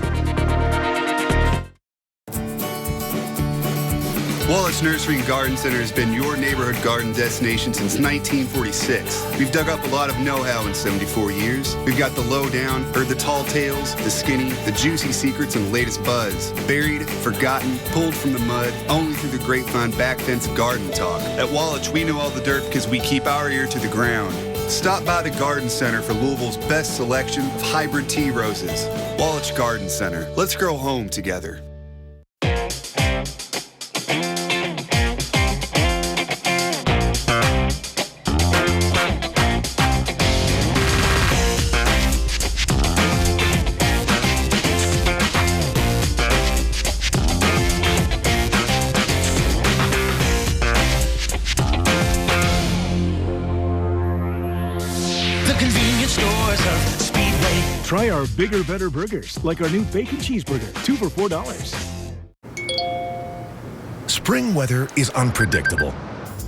Wallace Nursery and Garden Center has been your neighborhood garden destination since 1946. We've dug up a lot of know-how in 74 years. We've got the lowdown, heard the tall tales, the skinny, the juicy secrets, and the latest buzz. Buried, forgotten, pulled from the mud, only through the grapevine back fence garden talk. At Wallach, we know all the dirt because we keep our ear to the ground. Stop by the Garden Center for Louisville's best selection of hybrid tea roses. Wallach Garden Center. Let's grow home together. Try our bigger, better burgers, like our new bacon cheeseburger, 2 for $4. Spring weather is unpredictable.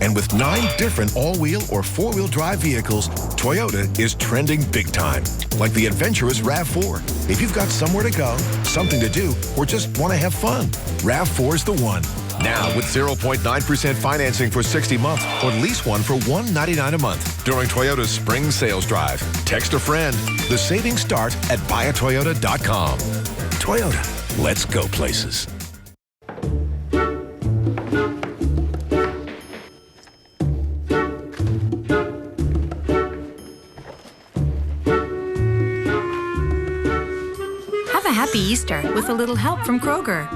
And with 9 different all-wheel or 4-wheel drive vehicles, Toyota is trending big time. Like the adventurous RAV4. If you've got somewhere to go, something to do, or just want to have fun, RAV4 is the one. Now with 0.9% financing for 60 months, or lease one for $199 a month during Toyota's spring sales drive. Text a friend. The savings start at buyatoyota.com. Toyota, let's go places. Have a happy Easter with a little help from Kroger,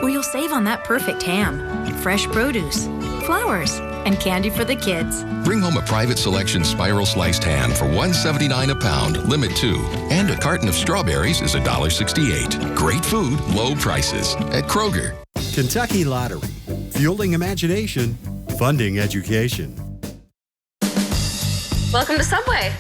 where you'll save on that perfect ham, fresh produce, flowers, and candy for the kids. Bring home a private selection spiral sliced ham for $1.79 a pound, limit 2. And a carton of strawberries is $1.68. Great food, low prices at Kroger. Kentucky Lottery. Fueling imagination, funding education. Welcome to Subway.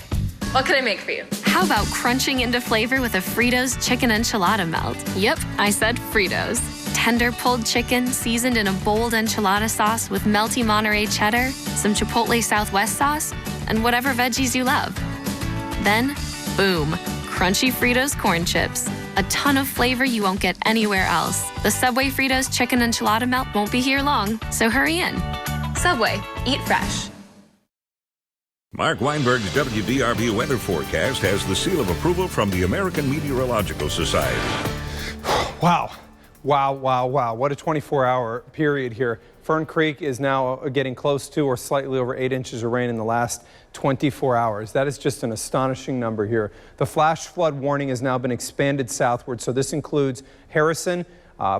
What can I make for you? How about crunching into flavor with a Fritos chicken enchilada melt? Yep, I said Fritos. Tender pulled chicken seasoned in a bold enchilada sauce with melty Monterey cheddar, some Chipotle Southwest sauce, and whatever veggies you love. Then, boom, crunchy Fritos corn chips. A ton of flavor you won't get anywhere else. The Subway Fritos chicken enchilada melt won't be here long, so hurry in. Subway, eat fresh. Mark Weinberg's WDRB weather forecast has the seal of approval from the American Meteorological Society. Wow. What a 24-hour period here. Fern Creek is now getting close to or slightly over 8 inches of rain in the last 24 hours. That is just an astonishing number here. The flash flood warning has now been expanded southward, so this includes Harrison,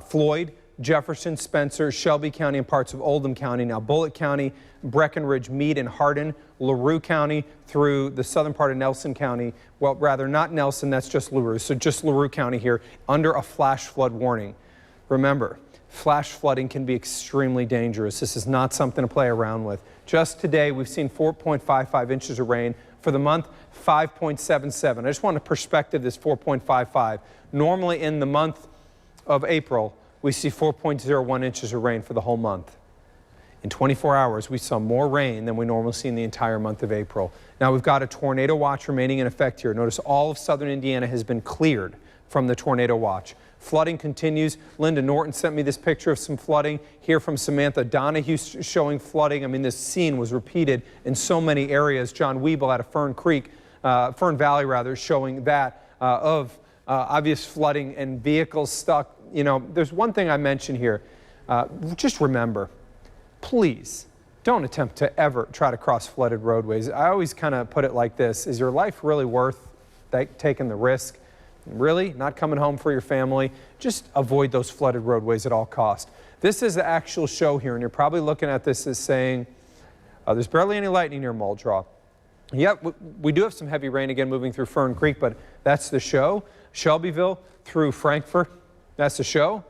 Floyd, Jefferson, Spencer, Shelby County, and parts of Oldham County. Now Bullitt County, Breckenridge, Meade, and Hardin, LaRue County through the southern part of Nelson County. Well, rather not Nelson, that's just LaRue. So just LaRue County here under a flash flood warning. Remember, flash flooding can be extremely dangerous. This is not something to play around with. Just today, we've seen 4.55 inches of rain. For the month, 5.77. I just want to perspective this 4.55. Normally in the month of April, we see 4.01 inches of rain for the whole month. In 24 hours, we saw more rain than we normally see in the entire month of April. Now, we've got a tornado watch remaining in effect here. Notice all of southern Indiana has been cleared from the tornado watch. Flooding continues. Linda Norton sent me this picture of some flooding. Here from Samantha Donahue showing flooding. I mean, this scene was repeated in so many areas. John Wiebel out of Fern Valley rather, showing that of obvious flooding and vehicles stuck. You know, there's one thing I mentioned here. Just remember, please don't attempt to ever try to cross flooded roadways. I always kind of put it like this. Is your life really worth taking the risk? Really? Not coming home for your family? Just avoid those flooded roadways at all costs. This is the actual show here, and you're probably looking at this as saying, there's barely any lightning near Muldrow. Yep, we do have some heavy rain again moving through Fern Creek, but that's the show. Shelbyville through Frankfort, that's the show.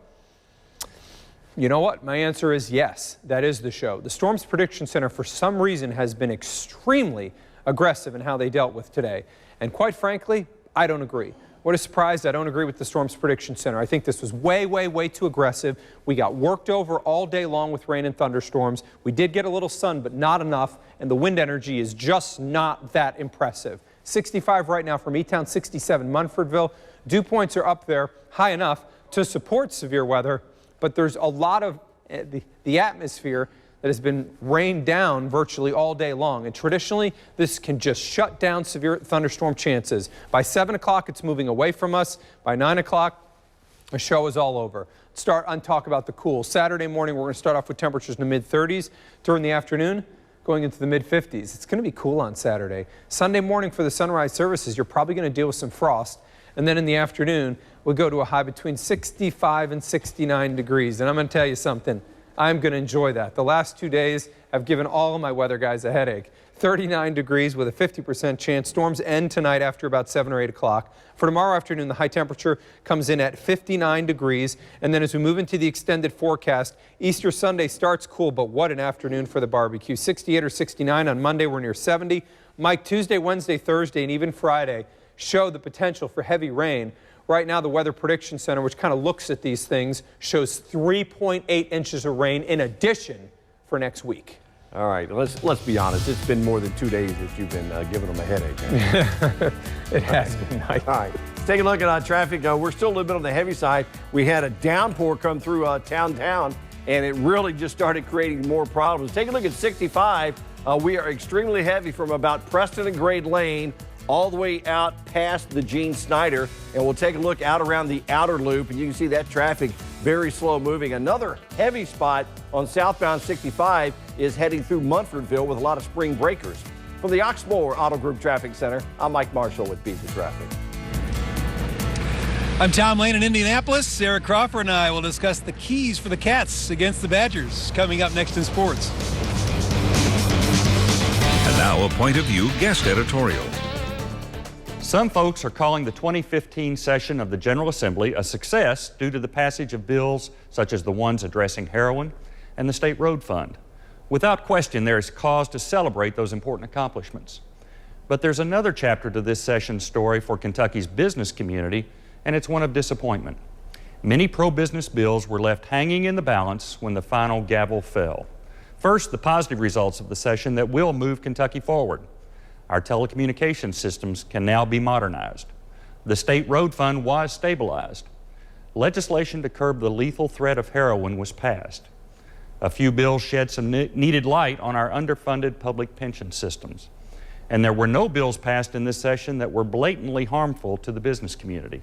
You know what? My answer is yes, that is the show. The Storms Prediction Center, for some reason, has been extremely aggressive in how they dealt with today. And quite frankly, I don't agree. What a surprise. I don't agree with the Storms Prediction Center. I think this was way too aggressive. We got worked over all day long with rain and thunderstorms. We did get a little sun, but not enough, and the wind energy is just not that impressive. 65 right now from E-Town, 67 Munfordville. Dew points are up there high enough to support severe weather, but there's a lot of the atmosphere that has been rained down virtually all day long. And traditionally, this can just shut down severe thunderstorm chances. By 7 o'clock, it's moving away from us. By 9 o'clock, the show is all over. Let's start and talk about the cool. Saturday morning, we're going to start off with temperatures in the mid-30s. During the afternoon, going into the mid-50s. It's going to be cool on Saturday. Sunday morning for the sunrise services, you're probably going to deal with some frost. And then in the afternoon, we'll go to a high between 65 and 69 degrees. And I'm going to tell you something. I'm going to enjoy that. The last 2 days have given all of my weather guys a headache. 39 degrees with a 50% chance. Storms end tonight after about 7 or 8 o'clock. For tomorrow afternoon, the high temperature comes in at 59 degrees. And then as we move into the extended forecast, Easter Sunday starts cool, but what an afternoon for the barbecue. 68 or 69 on Monday, we're near 70. Mike, Tuesday, Wednesday, Thursday, and even Friday show the potential for heavy rain. Right now, the Weather Prediction Center, which kind of looks at these things, shows 3.8 inches of rain in addition for next week. All right, let's be honest. It's been more than 2 days that you've been giving them a headache. It has been nice. All right, let's take a look at traffic. We're still a little bit on the heavy side. We had a downpour come through town, and it really just started creating more problems. Take a look at 65. We are extremely heavy from about Preston and Grade Lane all the way out past the Gene Snyder, and we'll take a look out around the outer loop, and you can see that traffic very slow moving. Another heavy spot on southbound 65 is heading through Munfordville with a lot of spring breakers. From the Oxmoor Auto Group Traffic Center, I'm Mike Marshall with Beat the Traffic. I'm Tom Lane in Indianapolis. Sarah Crawford and I will discuss the keys for the Cats against the Badgers coming up next in sports. And now a Point of View guest editorial. Some folks are calling the 2015 session of the General Assembly a success due to the passage of bills such as the ones addressing heroin and the State Road Fund. Without question, there is cause to celebrate those important accomplishments. But there's another chapter to this session's story for Kentucky's business community, and it's one of disappointment. Many pro-business bills were left hanging in the balance when the final gavel fell. First, the positive results of the session that will move Kentucky forward. Our telecommunications systems can now be modernized. The State Road Fund was stabilized. Legislation to curb the lethal threat of heroin was passed. A few bills shed some needed light on our underfunded public pension systems. And there were no bills passed in this session that were blatantly harmful to the business community.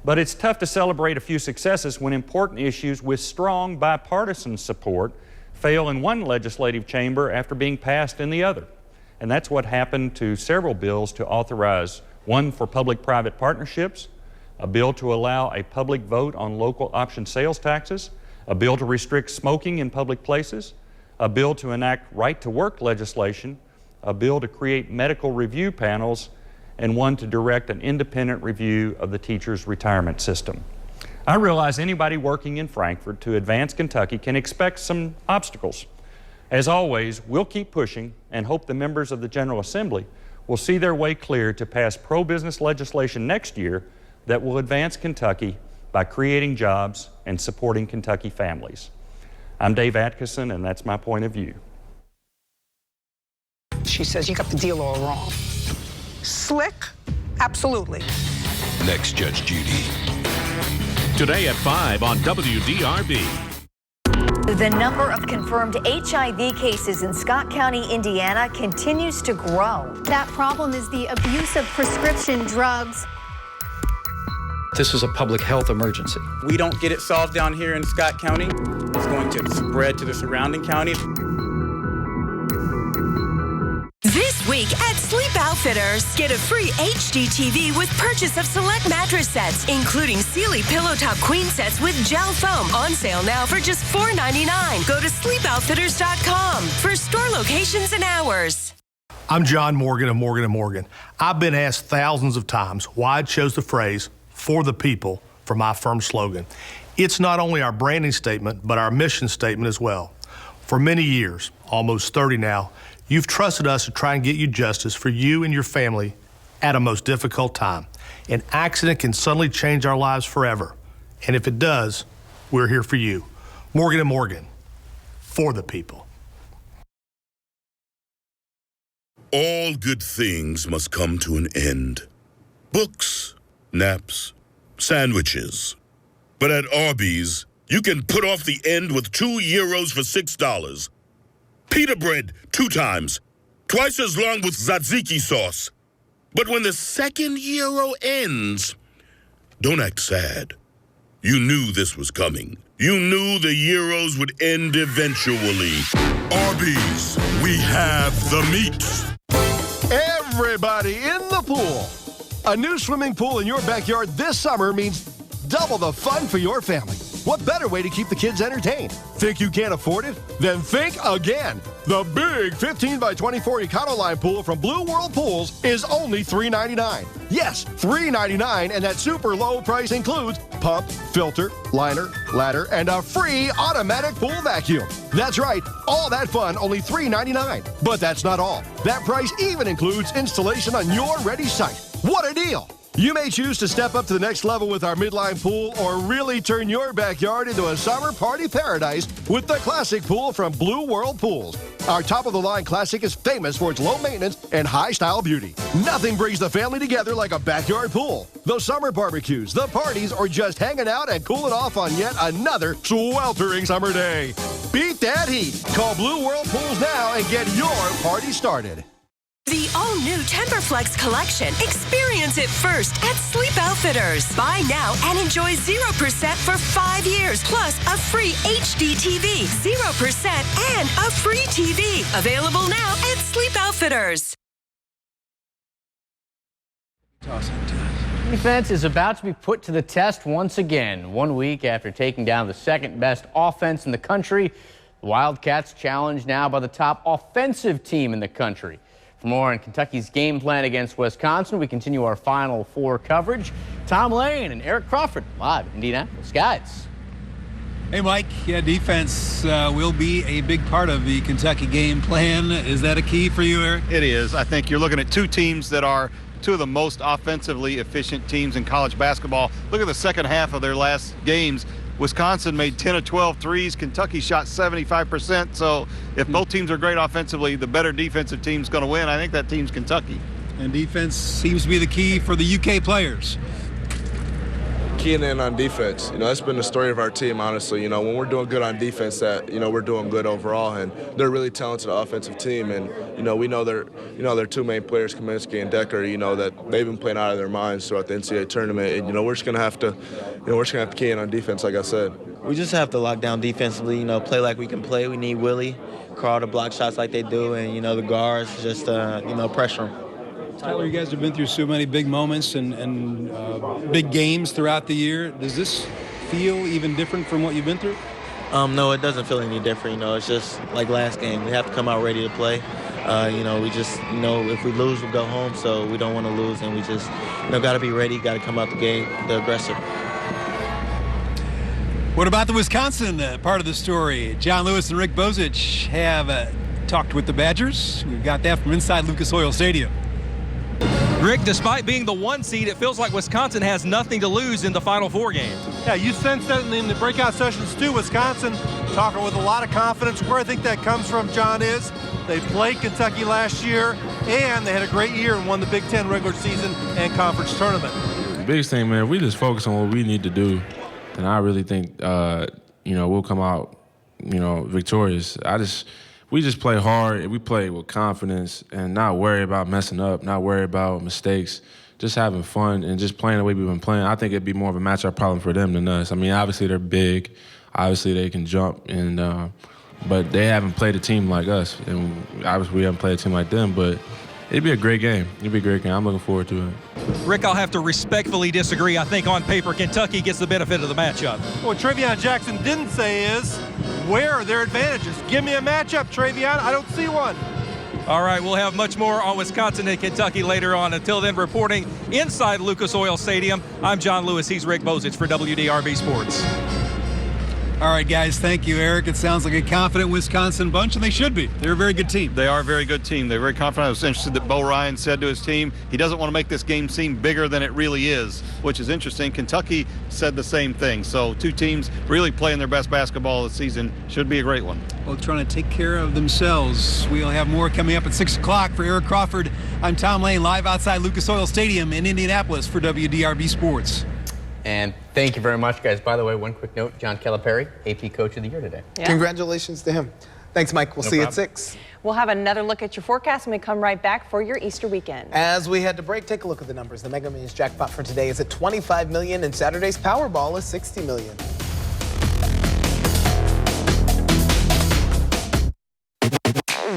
But it's tough to celebrate a few successes when important issues with strong bipartisan support fail in one legislative chamber after being passed in the other. And that's what happened to several bills to authorize one for public-private partnerships, a bill to allow a public vote on local option sales taxes, a bill to restrict smoking in public places, a bill to enact right-to-work legislation, a bill to create medical review panels, and one to direct an independent review of the teachers' retirement system. I realize anybody working in Frankfort to advance Kentucky can expect some obstacles. As always, we'll keep pushing and hope the members of the General Assembly will see their way clear to pass pro-business legislation next year that will advance Kentucky by creating jobs and supporting Kentucky families. I'm Dave Atkinson, and that's my point of view. She says, you got the deal all wrong. Slick? Absolutely. next Judge Judy. Today at 5 on WDRB. The number of confirmed HIV cases in Scott County, Indiana continues to grow. That problem is the abuse of prescription drugs. This is a public health emergency. We don't get it solved down here in Scott County, it's going to spread to the surrounding counties. This week at Sleep Outfitters, get a free HD TV with purchase of select mattress sets, including Sealy Pillow Top Queen sets with gel foam, on sale now for just $4.99. Go to sleepoutfitters.com for store locations and hours. I'm John Morgan of Morgan & Morgan. I've been asked thousands of times why I chose the phrase "for the people" for my firm slogan. It's not only our branding statement, but our mission statement as well. For many years, almost 30 now, you've trusted us to try and get you justice for you and your family at a most difficult time. An accident can suddenly change our lives forever. And if it does, we're here for you. Morgan & Morgan, for the people. All good things must come to an end. Books, naps, sandwiches. But at Arby's, you can put off the end with 2 gyros for $6. Pita bread 2 times, twice as long with tzatziki sauce. But when the second gyro ends, don't act sad. You knew this was coming. You knew the gyros would end eventually. Arby's, we have the meat. Everybody in the pool. A new swimming pool in your backyard this summer means double the fun for your family. What better way to keep the kids entertained? Think you can't afford it? Then think again. The big 15 by 24 Econoline pool from Blue World Pools is only $3.99. Yes, $3.99, and that super low price includes pump, filter, liner, ladder, and a free automatic pool vacuum. That's right, all that fun, only $3.99. But that's not all. That price even includes installation on your ready site. What a deal! You may choose to step up to the next level with our midline pool or really turn your backyard into a summer party paradise with the classic pool from Blue World Pools. Our top-of-the-line classic is famous for its low maintenance and high-style beauty. Nothing brings the family together like a backyard pool. Those summer barbecues, the parties, or just hanging out and cooling off on yet another sweltering summer day. Beat that heat. Call Blue World Pools now and get your party started. The all-new Temperflex collection. Experience it first at Sleep Outfitters. Buy now and enjoy 0% for 5 years, plus a free HD TV, 0% and a free TV. Available now at Sleep Outfitters. Defense is about to be put to the test once again. 1 week after taking down the second-best offense in the country, the Wildcats challenged now by the top offensive team in the country. For more on Kentucky's game plan against Wisconsin, we continue our Final Four coverage. Tom Lane and Eric Crawford live in Indianapolis. Guys. Hey, Mike. Yeah, defense will be a big part of the Kentucky game plan. Is that a key for you, Eric? It is. I think you're looking at 2 teams that are 2 of the most offensively efficient teams in college basketball. Look at the second half of their last games. Wisconsin made 10 of 12 threes. Kentucky shot 75%. So if both teams are great offensively, the better defensive team's going to win. I think that team's Kentucky. And defense seems to be the key for the UK players. Keying in on defense. That's been the story of our team, honestly. When we're doing good on defense, that we're doing good overall, and they're a really talented offensive team. And we know their 2 main players, Kaminsky and Decker. That they've been playing out of their minds throughout the NCAA tournament. And we're just gonna have to, key in on defense, like I said. We just have to lock down defensively. Play like we can play. We need Willie, Carl to block shots like they do, and the guards just pressure them. Tyler, you guys have been through so many big moments and big games throughout the year. Does this feel even different from what you've been through? No, it doesn't feel any different. It's just like last game. We have to come out ready to play. We just, if we lose, we'll go home. So we don't want to lose, and we just, got to be ready. Got to come out the game, the aggressor. What about the Wisconsin part of the story? John Lewis and Rick Bozich have talked with the Badgers. We've got that from inside Lucas Oil Stadium. Rick, despite being the 1 seed, it feels like Wisconsin has nothing to lose in the Final Four game. Yeah, you sense that in the breakout sessions too. Wisconsin talking with a lot of confidence. Where I think that comes from, John, is they played Kentucky last year, and they had a great year and won the Big Ten regular season and conference tournament. biggest thing, man, if we just focus on what we need to do, then I really think, we'll come out, victorious. We just play hard, and we play with confidence and not worry about messing up, not worry about mistakes, just having fun and just playing the way we've been playing. I think it'd be more of a matchup problem for them than us. I mean, obviously they're big. Obviously they can jump, but they haven't played a team like us, and obviously we haven't played a team like them, but it'd be a great game. It'd be a great game. I'm looking forward to it. Rick, I'll have to respectfully disagree. I think on paper, Kentucky gets the benefit of the matchup. What Travion Jackson didn't say is, where are their advantages? Give me a matchup, Travion. I don't see one. All right, we'll have much more on Wisconsin and Kentucky later on. Until then, reporting inside Lucas Oil Stadium, I'm John Lewis. He's Rick Bozich for WDRB Sports. All right, guys, thank you, Eric. It sounds like a confident Wisconsin bunch, and they should be. They're a very good team. They are a very good team. They're very confident. I was interested that Bo Ryan said to his team he doesn't want to make this game seem bigger than it really is, which is interesting. Kentucky said the same thing. So two teams really playing their best basketball this season. Should be a great one. Well, trying to take care of themselves. We'll have more coming up at 6 o'clock. For Eric Crawford, I'm Tom Lane, live outside Lucas Oil Stadium in Indianapolis for WDRB Sports. And thank you very much, guys. By the way, one quick note, John Calipari, AP Coach of the Year today. Yeah. Congratulations to him. Thanks, Mike. We'll see you at 6. We'll have another look at your forecast when we come right back for your Easter weekend. As we head to break, take a look at the numbers. The Mega Millions jackpot for today is at $25 million, and Saturday's Powerball is $60 million.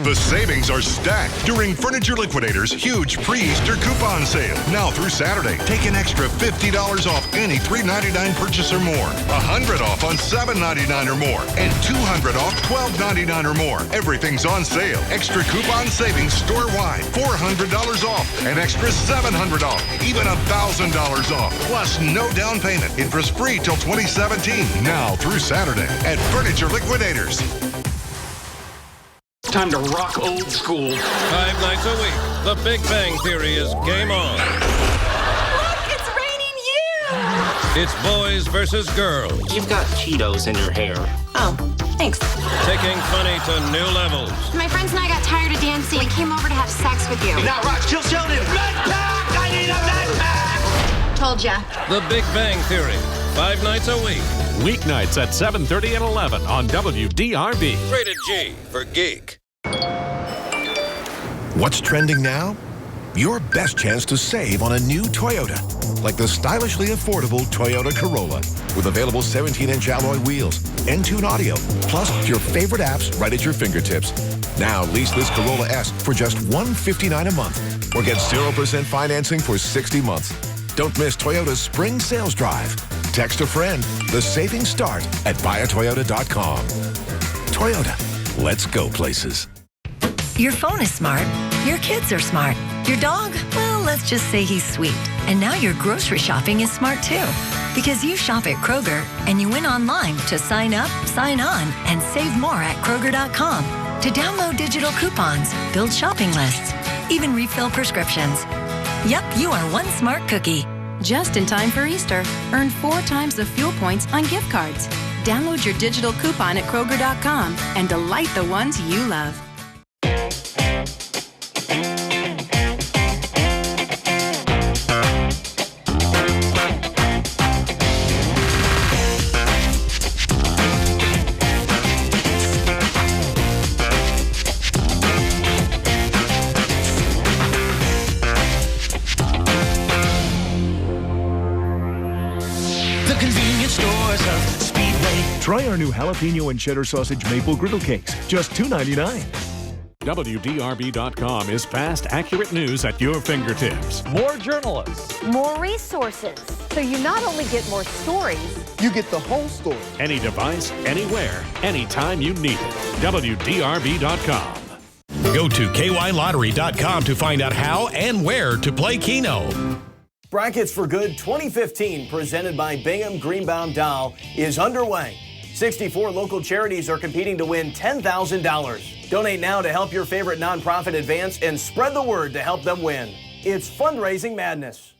The savings are stacked during Furniture Liquidators' huge pre-Easter coupon sale. Now through Saturday, take an extra $50 off any $3.99 purchase or more, $100 off on $7.99 or more, and $200 off $12.99 or more. Everything's on sale. Extra coupon savings store-wide, $400 off, an extra $700 off, even $1,000 off, plus no down payment. Interest free till 2017. Now through Saturday at Furniture Liquidators. Time to rock old school. 5 nights a week, The Big Bang Theory is game on. Look, it's raining you! It's boys versus girls. You've got Cheetos in your hair. Oh, thanks. Taking funny to new levels. My friends and I got tired of dancing. We came over to have sex with you. Now, Rock, kill Sheldon. Med pack! I need a med pack! Told ya. The Big Bang Theory, 5 nights a week. Weeknights at 7:30 and 11 on WDRB. Rated G for geek. What's trending now? Your best chance to save on a new Toyota, like the stylishly affordable Toyota Corolla, with available 17-inch alloy wheels, Entune audio, plus your favorite apps right at your fingertips. Now lease this Corolla S for just $159 a month, or get 0% financing for 60 months. Don't miss Toyota's spring sales drive. Text a friend. The savings start at buyatoyota.com. Toyota, let's go places. Your phone is smart. Your kids are smart. Your dog, well, let's just say he's sweet. And now your grocery shopping is smart too. Because you shop at Kroger and you went online to sign up, sign on, and save more at Kroger.com. To download digital coupons, build shopping lists, even refill prescriptions. Yep, you are one smart cookie. Just in time for Easter. Earn 4 times the fuel points on gift cards. Download your digital coupon at Kroger.com and delight the ones you love. Try our new jalapeno and cheddar sausage maple griddle cakes, just $2.99. WDRB.com is fast, accurate news at your fingertips. More journalists. More resources. So you not only get more stories, you get the whole story. Any device, anywhere, anytime you need it. WDRB.com. Go to KYLottery.com to find out how and where to play Keno. Brackets for Good 2015, presented by Bingham Greenbaum Dow, is underway. 64 local charities are competing to win $10,000. Donate now to help your favorite nonprofit advance and spread the word to help them win. It's fundraising madness.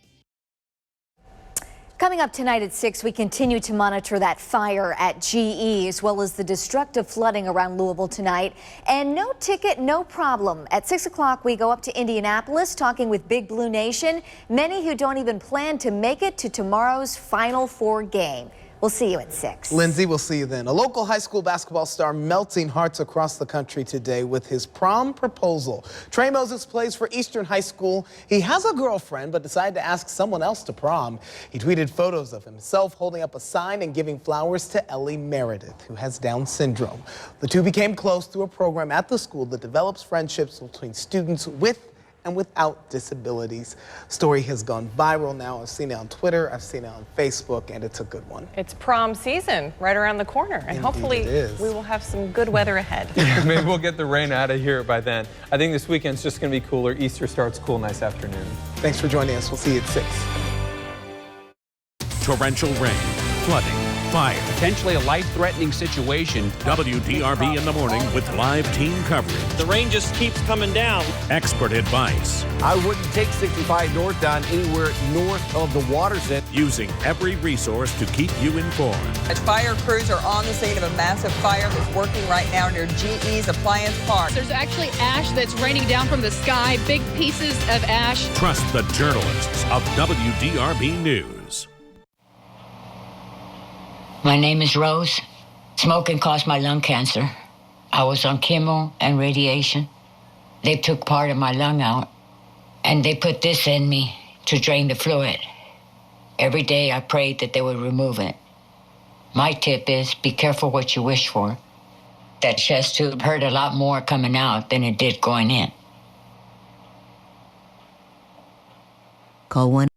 Coming up tonight at 6, we continue to monitor that fire at GE as well as the destructive flooding around Louisville tonight. And no ticket, no problem. At 6 o'clock, we go up to Indianapolis talking with Big Blue Nation, many who don't even plan to make it to tomorrow's Final Four game. We'll see you at 6. Lindsay, we'll see you then. A local high school basketball star melting hearts across the country today with his prom proposal. Trey Moses plays for Eastern High School. He has a girlfriend, but decided to ask someone else to prom. He tweeted photos of himself holding up a sign and giving flowers to Ellie Meredith, who has Down syndrome. The two became close through a program at the school that develops friendships between students with and without disabilities. Story has gone viral now. I've seen it on Twitter, I've seen it on Facebook, and it's a good one. It's prom season right around the corner, and Indeed hopefully we will have some good weather ahead. Maybe we'll get the rain out of here by then. I think this weekend's just going to be cooler. Easter starts cool, nice afternoon. Thanks for joining us. We'll see you at 6. Torrential rain, flooding, fire. Potentially a life-threatening situation. WDRB in the morning with live team coverage. The rain just keeps coming down. Expert advice. I wouldn't take 65 north down anywhere north of the water set. Using every resource to keep you informed. Fire crews are on the scene of a massive fire that's working right now near GE's Appliance Park. There's actually ash that's raining down from the sky, big pieces of ash. Trust the journalists of WDRB News. My name is Rose. Smoking caused my lung cancer. I was on chemo and radiation. They took part of my lung out, and they put this in me to drain the fluid. Every day I prayed that they would remove it. My tip is be careful what you wish for. That chest tube hurt a lot more coming out than it did going in. Call 1